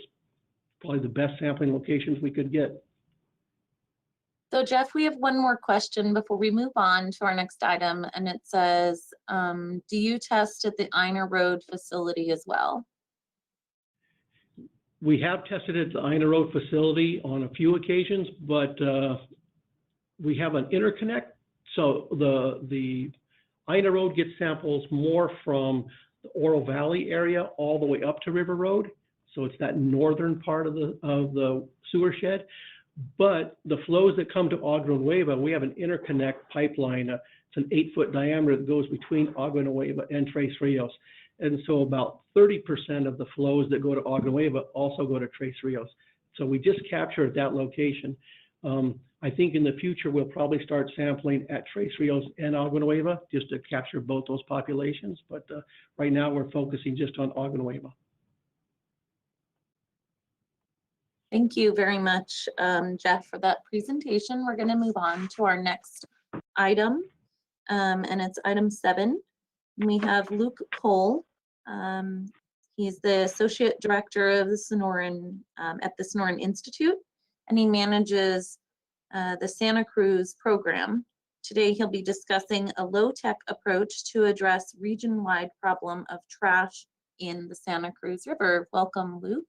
probably the best sampling locations we could get. So Jeff, we have one more question before we move on to our next item, and it says, do you test at the Einer Road facility as well? We have tested at the Einer Road facility on a few occasions, but we have an interconnect. So the Einer Road gets samples more from the Oro Valley area all the way up to River Road. So it's that northern part of the sewer shed. But the flows that come to Agua Nueva, we have an interconnect pipeline. It's an 8-foot diameter that goes between Agua Nueva and Tres Rios. And so about 30% of the flows that go to Agua Nueva also go to Tres Rios. So we just capture at that location. I think in the future, we'll probably start sampling at Tres Rios and Agua Nueva just to capture both those populations. But right now we're focusing just on Agua Nueva. Thank you very much, Jeff, for that presentation. We're going to move on to our next item, and it's item 7. We have Luke Cole. He's the Associate Director of the Sonoran at the Sonoran Institute, and he manages the Santa Cruz program. Today, he'll be discussing a low-tech approach to address region-wide problem of trash in the Santa Cruz River. Welcome, Luke.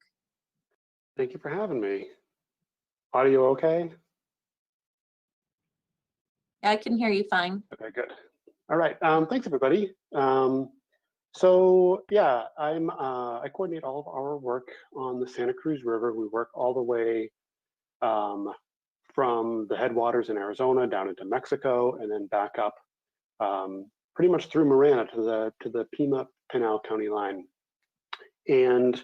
Thank you for having me. Audio okay? I can hear you fine. Okay, good. All right, thanks everybody. So yeah, I coordinate all of our work on the Santa Cruz River. We work all the way from the headwaters in Arizona down into Mexico and then back up pretty much through Marana to the Pima Pinal County line. And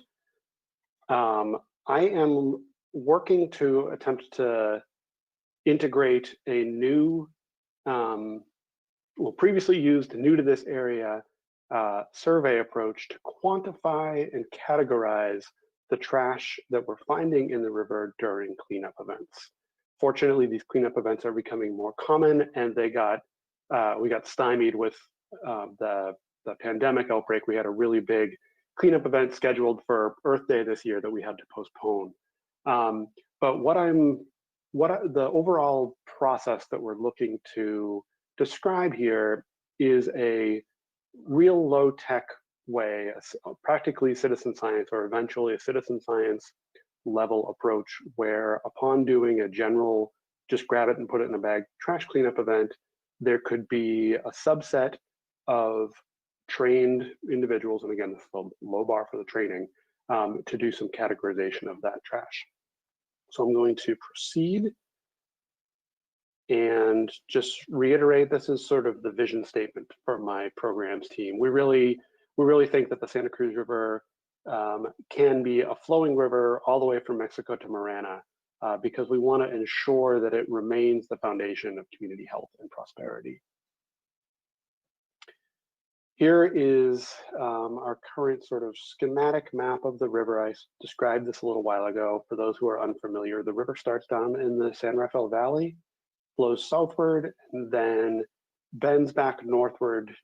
I am working to attempt to integrate a new, previously used, new to this area, survey approach to quantify and categorize the trash that we're finding in the river during cleanup events. Fortunately, these cleanup events are becoming more common, and we got stymied with the pandemic outbreak. We had a really big cleanup event scheduled for Earth Day this year that we had to postpone. But the overall process that we're looking to describe here is a real low-tech way, practically citizen science, or eventually a citizen science level approach where upon doing a general, just grab it and put it in a bag trash cleanup event, there could be a subset of trained individuals, and again, this is the low bar for the training, to do some categorization of that trash. So I'm going to proceed and just reiterate, this is sort of the vision statement for my programs team. We really think that the Santa Cruz River can be a flowing river all the way from Mexico to Marana, because we want to ensure that it remains the foundation of community health and prosperity. Here is our current sort of schematic map of the river. I described this a little while ago. For those who are unfamiliar, the river starts down in the San Rafael Valley, flows southward, and then bends back northward,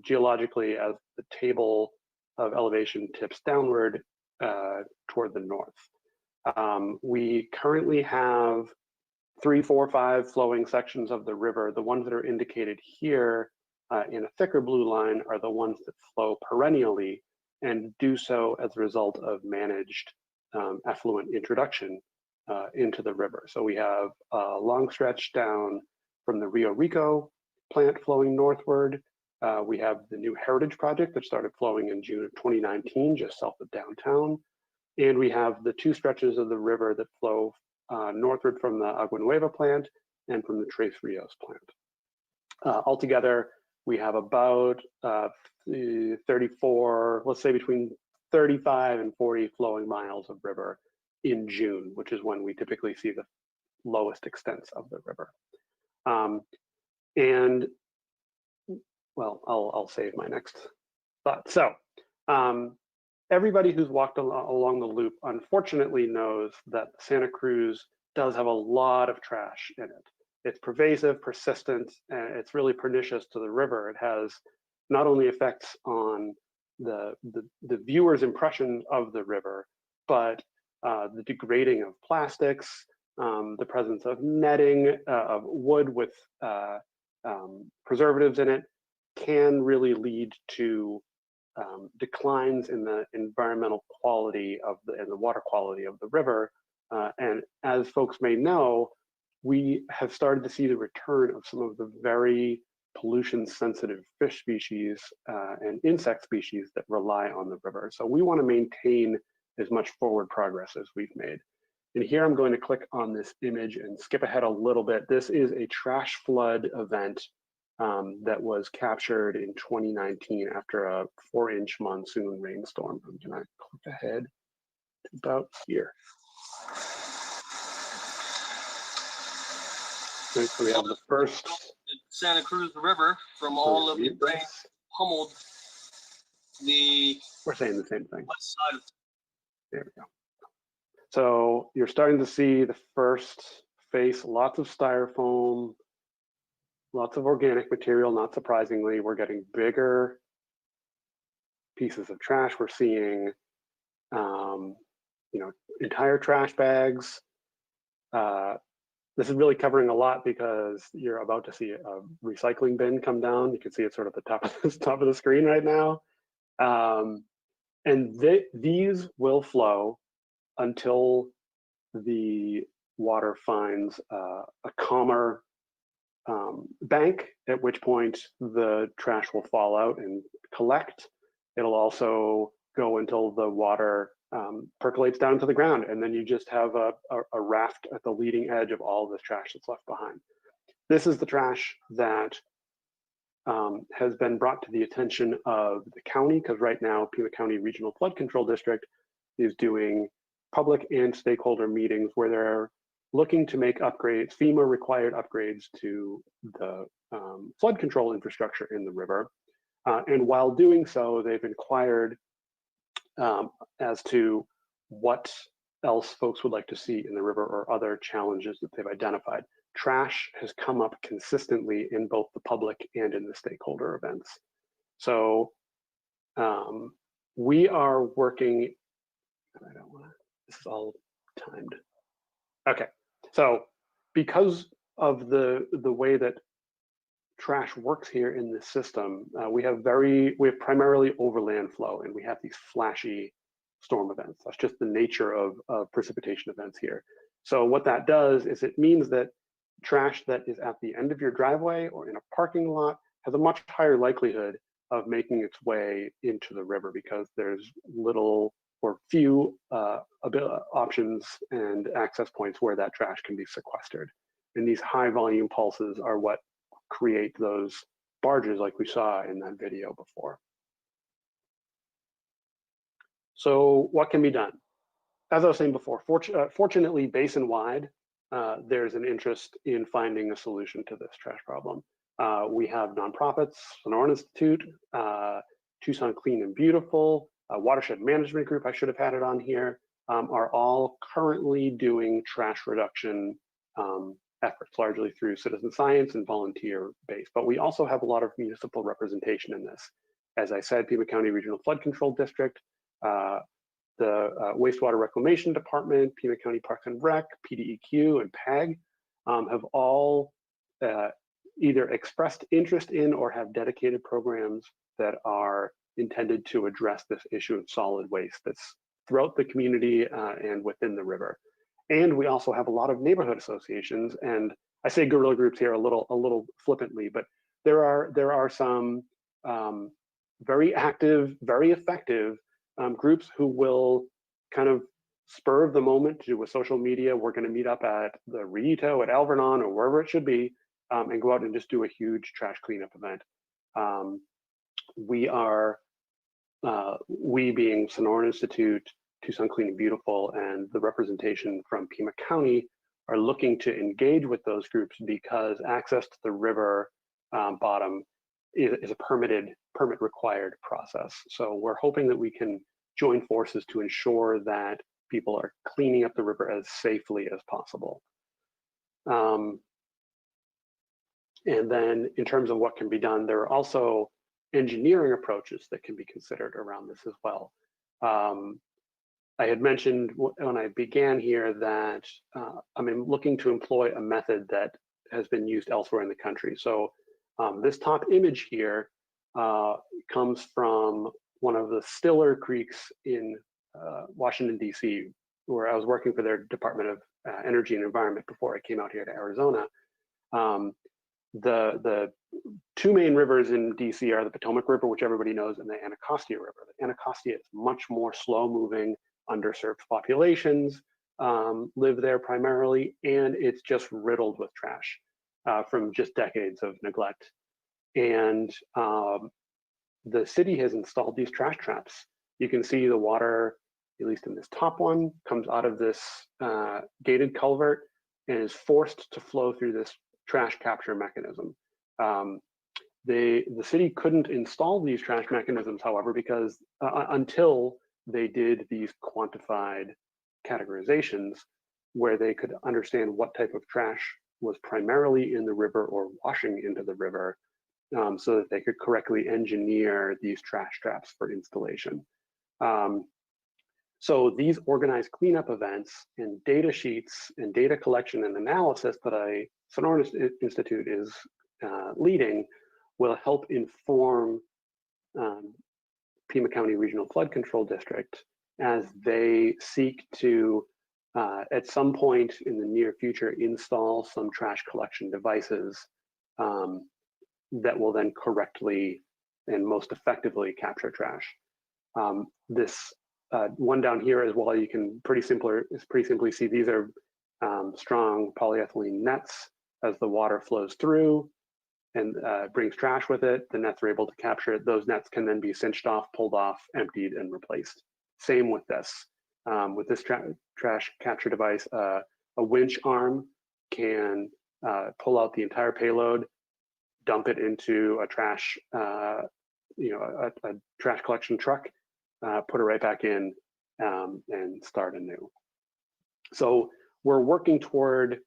geologically as the table of elevation tips downward toward the north. We currently have 3, 4, 5 flowing sections of the river. The ones that are indicated here in a thicker blue line are the ones that flow perennially and do so as a result of managed effluent introduction into the river. So we have a long stretch down from the Rio Rico plant flowing northward. We have the new Heritage Project that started flowing in June of 2019, just south of downtown. And we have the 2 stretches of the river that flow northward from the Agua Nueva plant and from the Tres Rios plant. Altogether, we have about 34, let's say between 35 and 40 flowing miles of river in June, which is when we typically see the lowest extents of the river. And well, I'll save my next thought. So everybody who's walked along the loop unfortunately knows that Santa Cruz does have a lot of trash in it. It's pervasive, persistent, and it's really pernicious to the river. It has not only effects on the viewer's impression of the river, but the degrading of plastics, the presence of netting, of wood with preservatives in it, can really lead to declines in the environmental quality of and the water quality of the river. And as folks may know, we have started to see the return of some of the very pollution-sensitive fish species and insect species that rely on the river. So we want to maintain as much forward progress as we've made. And here I'm going to click on this image and skip ahead a little bit. This is a trash flood event that was captured in 2019 after a 4-inch monsoon rainstorm. I'm going to click ahead to about here. Okay, so we have the first Santa Cruz River from all of the rain pummeled the we're saying the same thing. west side of. There we go. So you're starting to see the first face, lots of styrofoam, lots of organic material. Not surprisingly, we're getting bigger pieces of trash. We're seeing, entire trash bags. This is really covering a lot because you're about to see a recycling bin come down. You can see it sort of at the top of the screen right now. And these will flow until the water finds a calmer bank, at which point the trash will fall out and collect. It'll also go until the water percolates down to the ground, and then you just have a raft at the leading edge of all this trash that's left behind. This is the trash that has been brought to the attention of the county, because right now Pima County Regional Flood Control District is doing public and stakeholder meetings where they're looking to make upgrades, FEMA required upgrades to the flood control infrastructure in the river. And while doing so, they've inquired as to what else folks would like to see in the river or other challenges that they've identified. Trash has come up consistently in both the public and in the stakeholder events. So we are working, this is all timed. Okay, so because of the way that trash works here in this system, we have primarily overland flow, and we have these flashy storm events. That's just the nature of precipitation events here. So what that does is it means that trash that is at the end of your driveway or in a parking lot has a much higher likelihood of making its way into the river because there's little or few options and access points where that trash can be sequestered. And these high volume pulses are what create those barges like we saw in that video before. So what can be done? As I was saying before, fortunately, basin-wide, there's an interest in finding a solution to this trash problem. We have nonprofits, Sonoran Institute, Tucson Clean and Beautiful, Watershed Management Group, I should have had it on here, are all currently doing trash reduction efforts, largely through citizen science and volunteer base. But we also have a lot of municipal representation in this. As I said, Pima County Regional Flood Control District, the Wastewater Reclamation Department, Pima County Parks and Rec, PDEQ, and PAG have all either expressed interest in or have dedicated programs that are intended to address this issue of solid waste that's throughout the community and within the river. And we also have a lot of neighborhood associations, and I say guerrilla groups here a little flippantly, but there are some very active, very effective groups who will kind of spur of the moment to do with social media. We're going to meet up at the Rito, at Alvernon, or wherever it should be, and go out and just do a huge trash cleanup event. We being Sonoran Institute, Tucson Clean and Beautiful, and the representation from Pima County are looking to engage with those groups because access to the river bottom is a permit required process. So we're hoping that we can join forces to ensure that people are cleaning up the river as safely as possible. And then in terms of what can be done, there are also engineering approaches that can be considered around this as well. I had mentioned when I began here that I'm looking to employ a method that has been used elsewhere in the country. So this top image here comes from one of the Stiller Creeks in Washington, D.C., where I was working for their Department of Energy and Environment before I came out here to Arizona. The two main rivers in DC are the Potomac River, which everybody knows, and the Anacostia River. The Anacostia is much more slow-moving, underserved populations live there primarily, and it's just riddled with trash from just decades of neglect. And the city has installed these trash traps. You can see the water, at least in this top one, comes out of this gated culvert and is forced to flow through this trash capture mechanism. The city couldn't install these trash mechanisms, however, because until they did these quantified categorizations where they could understand what type of trash was primarily in the river or washing into the river, so that they could correctly engineer these trash traps for installation. So these organized cleanup events and data sheets and data collection and analysis that Sonoran Institute is leading will help inform Pima County Regional Flood Control District as they seek to, at some point in the near future, install some trash collection devices that will then correctly and most effectively capture trash. This one down here as well, you can pretty simply see these are strong polyethylene nets. As the water flows through and brings trash with it, the nets are able to capture it. Those nets can then be cinched off, pulled off, emptied, and replaced. Same with this. With this trash capture device, a winch arm can pull out the entire payload, dump it into a trash, a trash collection truck, put it right back in, and start anew. So we're working toward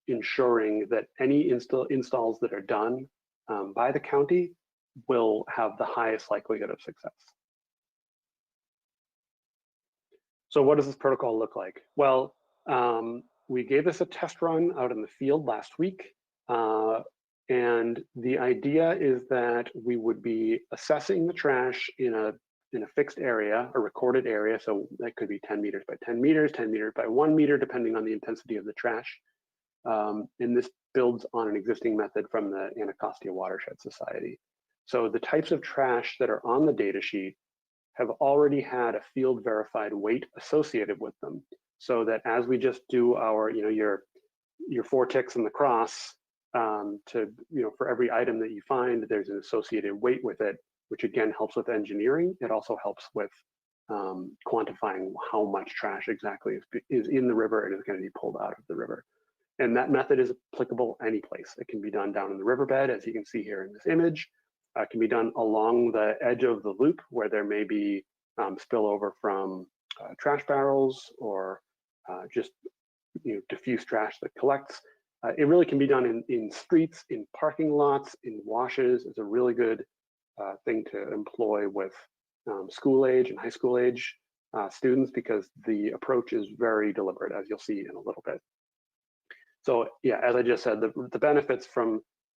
ensuring that any installs that are done by the county will have the highest likelihood of success. So what does this protocol look like? Well, we gave this a test run out in the field last week. And the idea is that we would be assessing the trash in in a fixed area, a recorded area. So that could be 10 meters by 10 meters, 10 meters by 1 meter, depending on the intensity of the trash. And this builds on an existing method from the Anacostia Watershed Society. So the types of trash that are on the data sheet have already had a field verified weight associated with them. So that as we just do our, your 4 ticks in the cross, for every item that you find, there's an associated weight with it, which again helps with engineering. It also helps with quantifying how much trash exactly is in the river and is going to be pulled out of the river. And that method is applicable any place. It can be done down in the riverbed, as you can see here in this image. It can be done along the edge of the loop where there may be spillover from trash barrels or just diffuse trash that collects. It really can be done in streets, in parking lots, in washes. It's a really good thing to employ with school age and high school age students, because the approach is very deliberate, as you'll see in a little bit. So yeah, as I just said, the benefits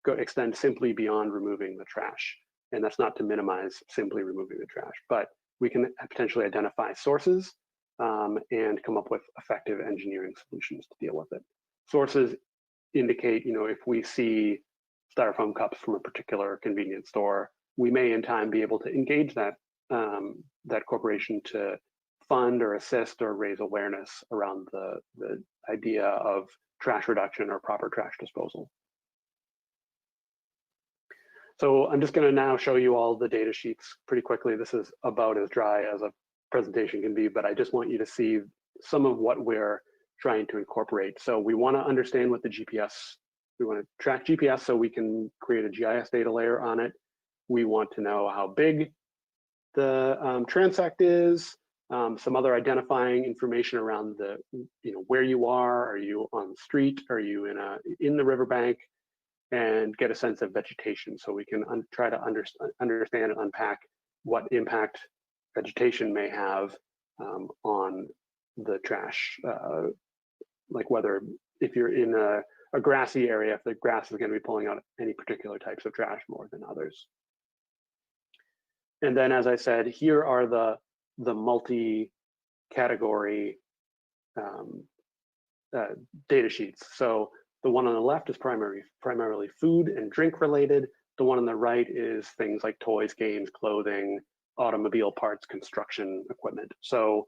extend simply beyond removing the trash. And that's not to minimize simply removing the trash, but we can potentially identify sources and come up with effective engineering solutions to deal with it. Sources indicate, if we see styrofoam cups from a particular convenience store, we may in time be able to engage that corporation to fund or assist or raise awareness around the idea of trash reduction or proper trash disposal. So I'm just going to now show you all the data sheets pretty quickly. This is about as dry as a presentation can be, but I just want you to see some of what we're trying to incorporate. So we want to understand what we want to track GPS so we can create a GIS data layer on it. We want to know how big the transect is, some other identifying information around where you are. Are you on the street? Are you in the riverbank? And get a sense of vegetation, so we can try to understand and unpack what impact vegetation may have on the trash. Like whether, if you're in a grassy area, if the grass is going to be pulling out any particular types of trash more than others. And then, as I said, here are the multi-category data sheets. So the one on the left is primarily food and drink related. The one on the right is things like toys, games, clothing, automobile parts, construction equipment. So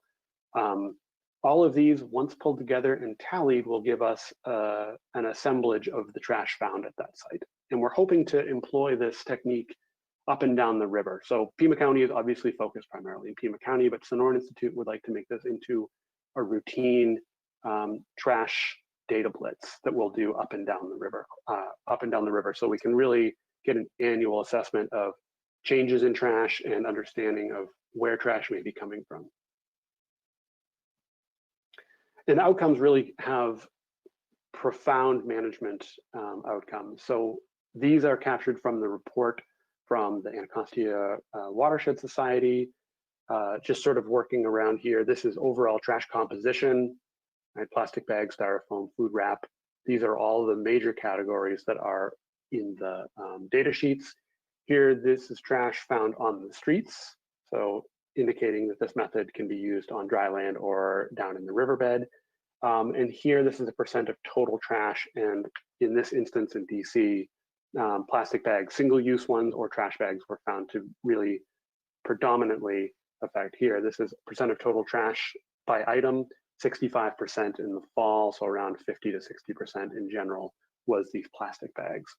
all of these, once pulled together and tallied, will give us an assemblage of the trash found at that site. And we're hoping to employ this technique up and down the river. So Pima County is obviously focused primarily in Pima County, but Sonoran Institute would like to make this into a routine trash data blitz that we'll do up and down the river, so we can really get an annual assessment of changes in trash and understanding of where trash may be coming from. And outcomes really have profound management outcomes. So these are captured from the report from the Anacostia Watershed Society. Just sort of working around here, this is overall trash composition. Right, plastic bags, styrofoam, food wrap. These are all the major categories that are in the data sheets. Here, this is trash found on the streets, so indicating that this method can be used on dry land or down in the riverbed. And here, this is a % of total trash, and in this instance in DC, plastic bags, single-use ones or trash bags were found to really predominantly affect here. This is % of total trash by item. 65% in the fall, so around 50 to 60% in general was these plastic bags.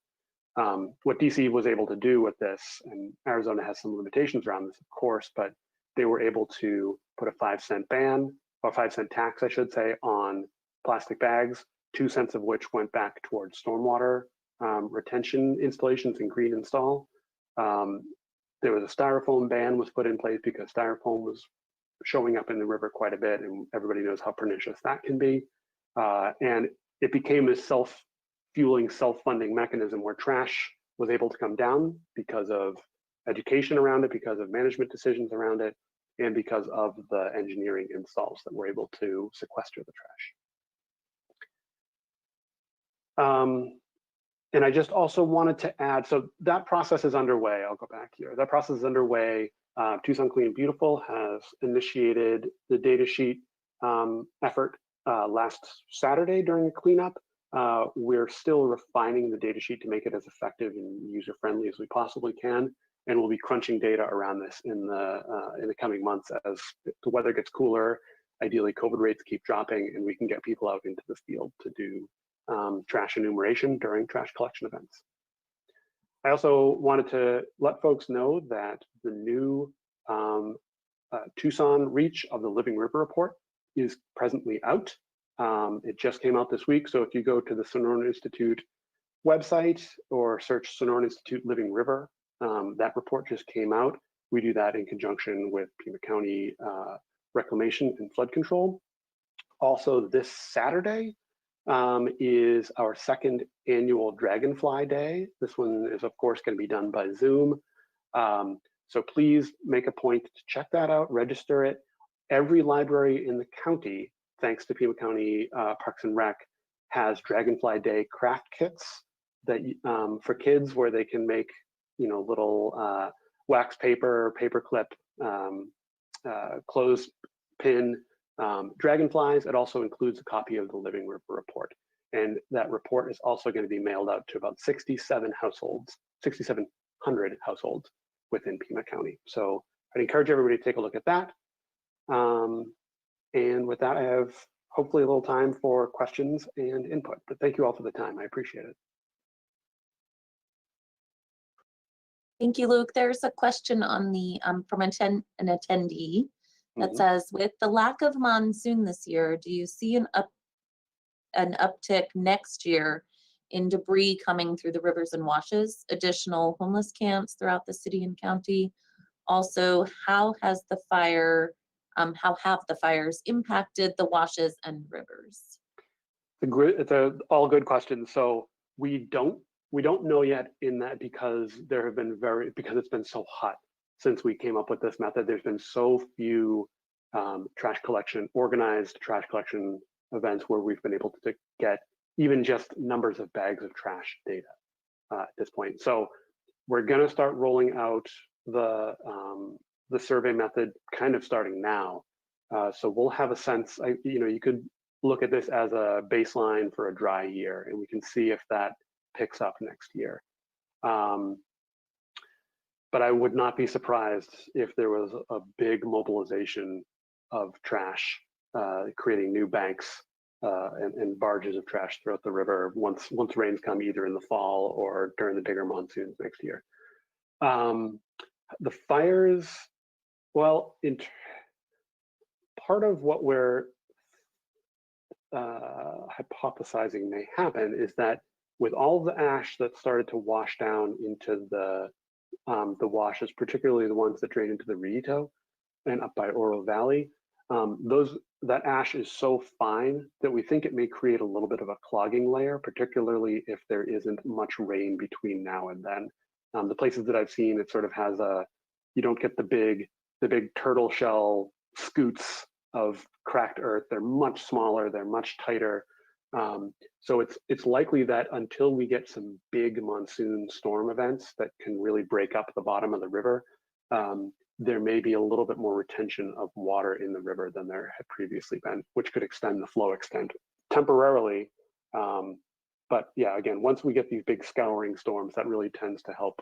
What DC was able to do with this, and Arizona has some limitations around this, of course, but they were able to put a 5-cent ban, or 5-cent tax, I should say, on plastic bags, 2 cents of which went back towards stormwater retention installations and green install. There was a styrofoam ban was put in place because styrofoam was showing up in the river quite a bit, and everybody knows how pernicious that can be. And it became a self-fueling, self-funding mechanism where trash was able to come down because of education around it, because of management decisions around it, and because of the engineering installs that were able to sequester the trash. And I just also wanted to add, so that process is underway. I'll go back here. That process is underway. Tucson Clean and Beautiful has initiated the data sheet effort last Saturday during the cleanup. We're still refining the data sheet to make it as effective and user-friendly as we possibly can. And we'll be crunching data around this in the coming months as the weather gets cooler. Ideally, COVID rates keep dropping, and we can get people out into the field to do trash enumeration during trash collection events. I also wanted to let folks know that the new Tucson reach of the Living River Report is presently out. It just came out this week, so if you go to the Sonoran Institute website or search Sonoran Institute Living River, that report just came out. We do that in conjunction with Pima County Reclamation and Flood Control. Also, this Saturday is our second annual Dragonfly Day. This one is, of course, going to be done by Zoom. So please make a point to check that out, register it. Every library in the county, thanks to Pima County Parks and Rec, has Dragonfly Day craft kits that for kids where they can make, little wax paper, paper clip, clothespin dragonflies. It also includes a copy of the Living River Report. And that report is also going to be mailed out to about 6,700 households within Pima County. So I'd encourage everybody to take a look at that. And with that, I have hopefully a little time for questions and input. But thank you all for the time. I appreciate it. Thank you, Luke. There's a question on the from an attendee that says, with the lack of monsoon this year, do you see an uptick next year in debris coming through the rivers and washes, additional homeless camps throughout the city and county? Also, how have the fires impacted the washes and rivers? It's all good questions. So we don't know yet in that because because it's been so hot since we came up with this method. There's been so few organized trash collection events where we've been able to get even just numbers of bags of trash data at this point. So we're going to start rolling out the survey method kind of starting now. So we'll have a sense. You could look at this as a baseline for a dry year, and we can see if that picks up next year. But I would not be surprised if there was a big mobilization of trash, creating new banks and barges of trash throughout the river once rains come, either in the fall or during the bigger monsoons next year. The fires, well, part of what we're hypothesizing may happen is that with all the ash that started to wash down into the washes, particularly the ones that drain into the Rito and up by Oro Valley, that ash is so fine that we think it may create a little bit of a clogging layer, particularly if there isn't much rain between now and then. The places that I've seen, it sort of has you don't get the big turtle shell scoots of cracked earth. They're much smaller, they're much tighter. So it's likely that until we get some big monsoon storm events that can really break up the bottom of the river, there may be a little bit more retention of water in the river than there had previously been, which could extend the flow extent temporarily. But yeah, again, once we get these big scouring storms, that really tends to help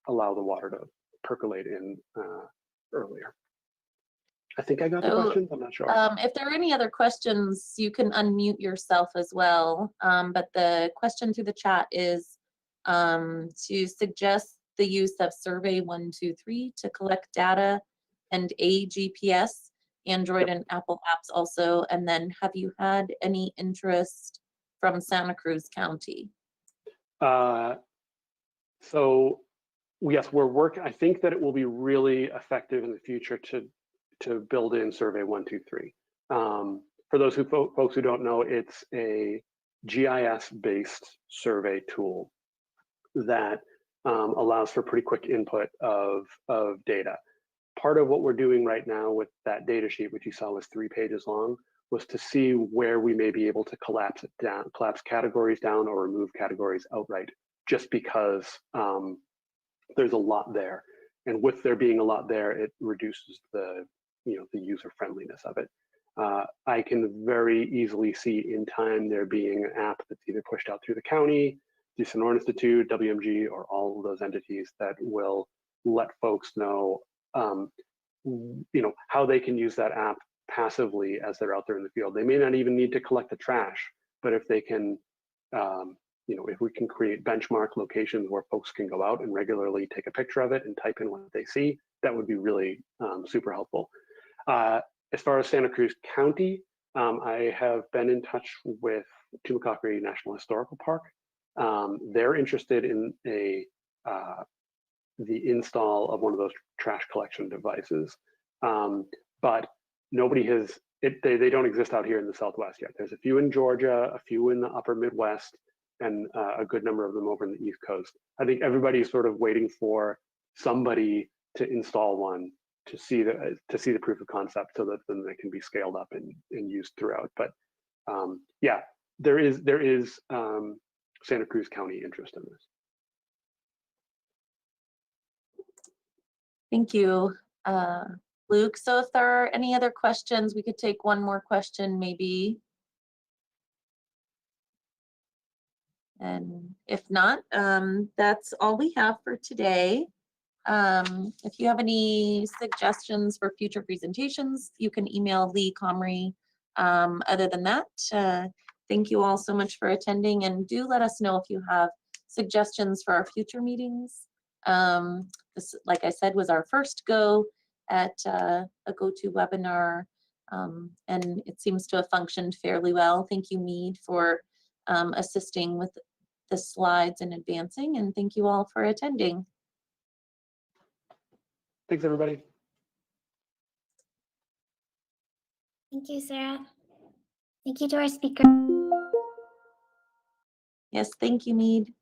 allow the water to percolate in earlier. I think I got the questions. I'm not sure. If there are any other questions, you can unmute yourself as well. But the question through the chat is to suggest the use of Survey 123 to collect data and a GPS, Android and Apple apps also. And then have you had any interest from Santa Cruz County? So yes, we're working. I think that it will be really effective in the future to build in Survey 123. For those folks who don't know, it's a GIS-based survey tool that allows for pretty quick input of data. Part of what we're doing right now with that data sheet, which you saw was 3 pages long, was to see where we may be able to collapse categories down or remove categories outright just because there's a lot there. And with there being a lot there, it reduces the user friendliness of it. I can very easily see in time there being an app that's either pushed out through the county, the Sonora Institute, WMG, or all of those entities that will let folks know, how they can use that app passively as they're out there in the field. They may not even need to collect the trash, but if they can, if we can create benchmark locations where folks can go out and regularly take a picture of it and type in what they see, that would be really super helpful. As far as Santa Cruz County, I have been in touch with Tumacacori National Historical Park. They're interested in the install of one of those trash collection devices, but nobody has. They don't exist out here in the Southwest yet. There's a few in Georgia, a few in the Upper Midwest, and a good number of them over in the East Coast. I think everybody's sort of waiting for somebody to install one to see the proof of concept, so that then they can be scaled up and used throughout. But yeah, there is Santa Cruz County interest in this. Thank you, Luke. So if there are any other questions, we could take one more question maybe. And if not, that's all we have for today. If you have any suggestions for future presentations, you can email Lee Comrie. Other than that, thank you all so much for attending, and do let us know if you have suggestions for our future meetings. This, like I said, was our first go at a GoToWebinar, and it seems to have functioned fairly well. Thank you, Mead, for assisting with the slides and advancing, and thank you all for attending. Thanks, everybody. Thank you, Sarah. Thank you to our speaker. Yes, thank you, Mead.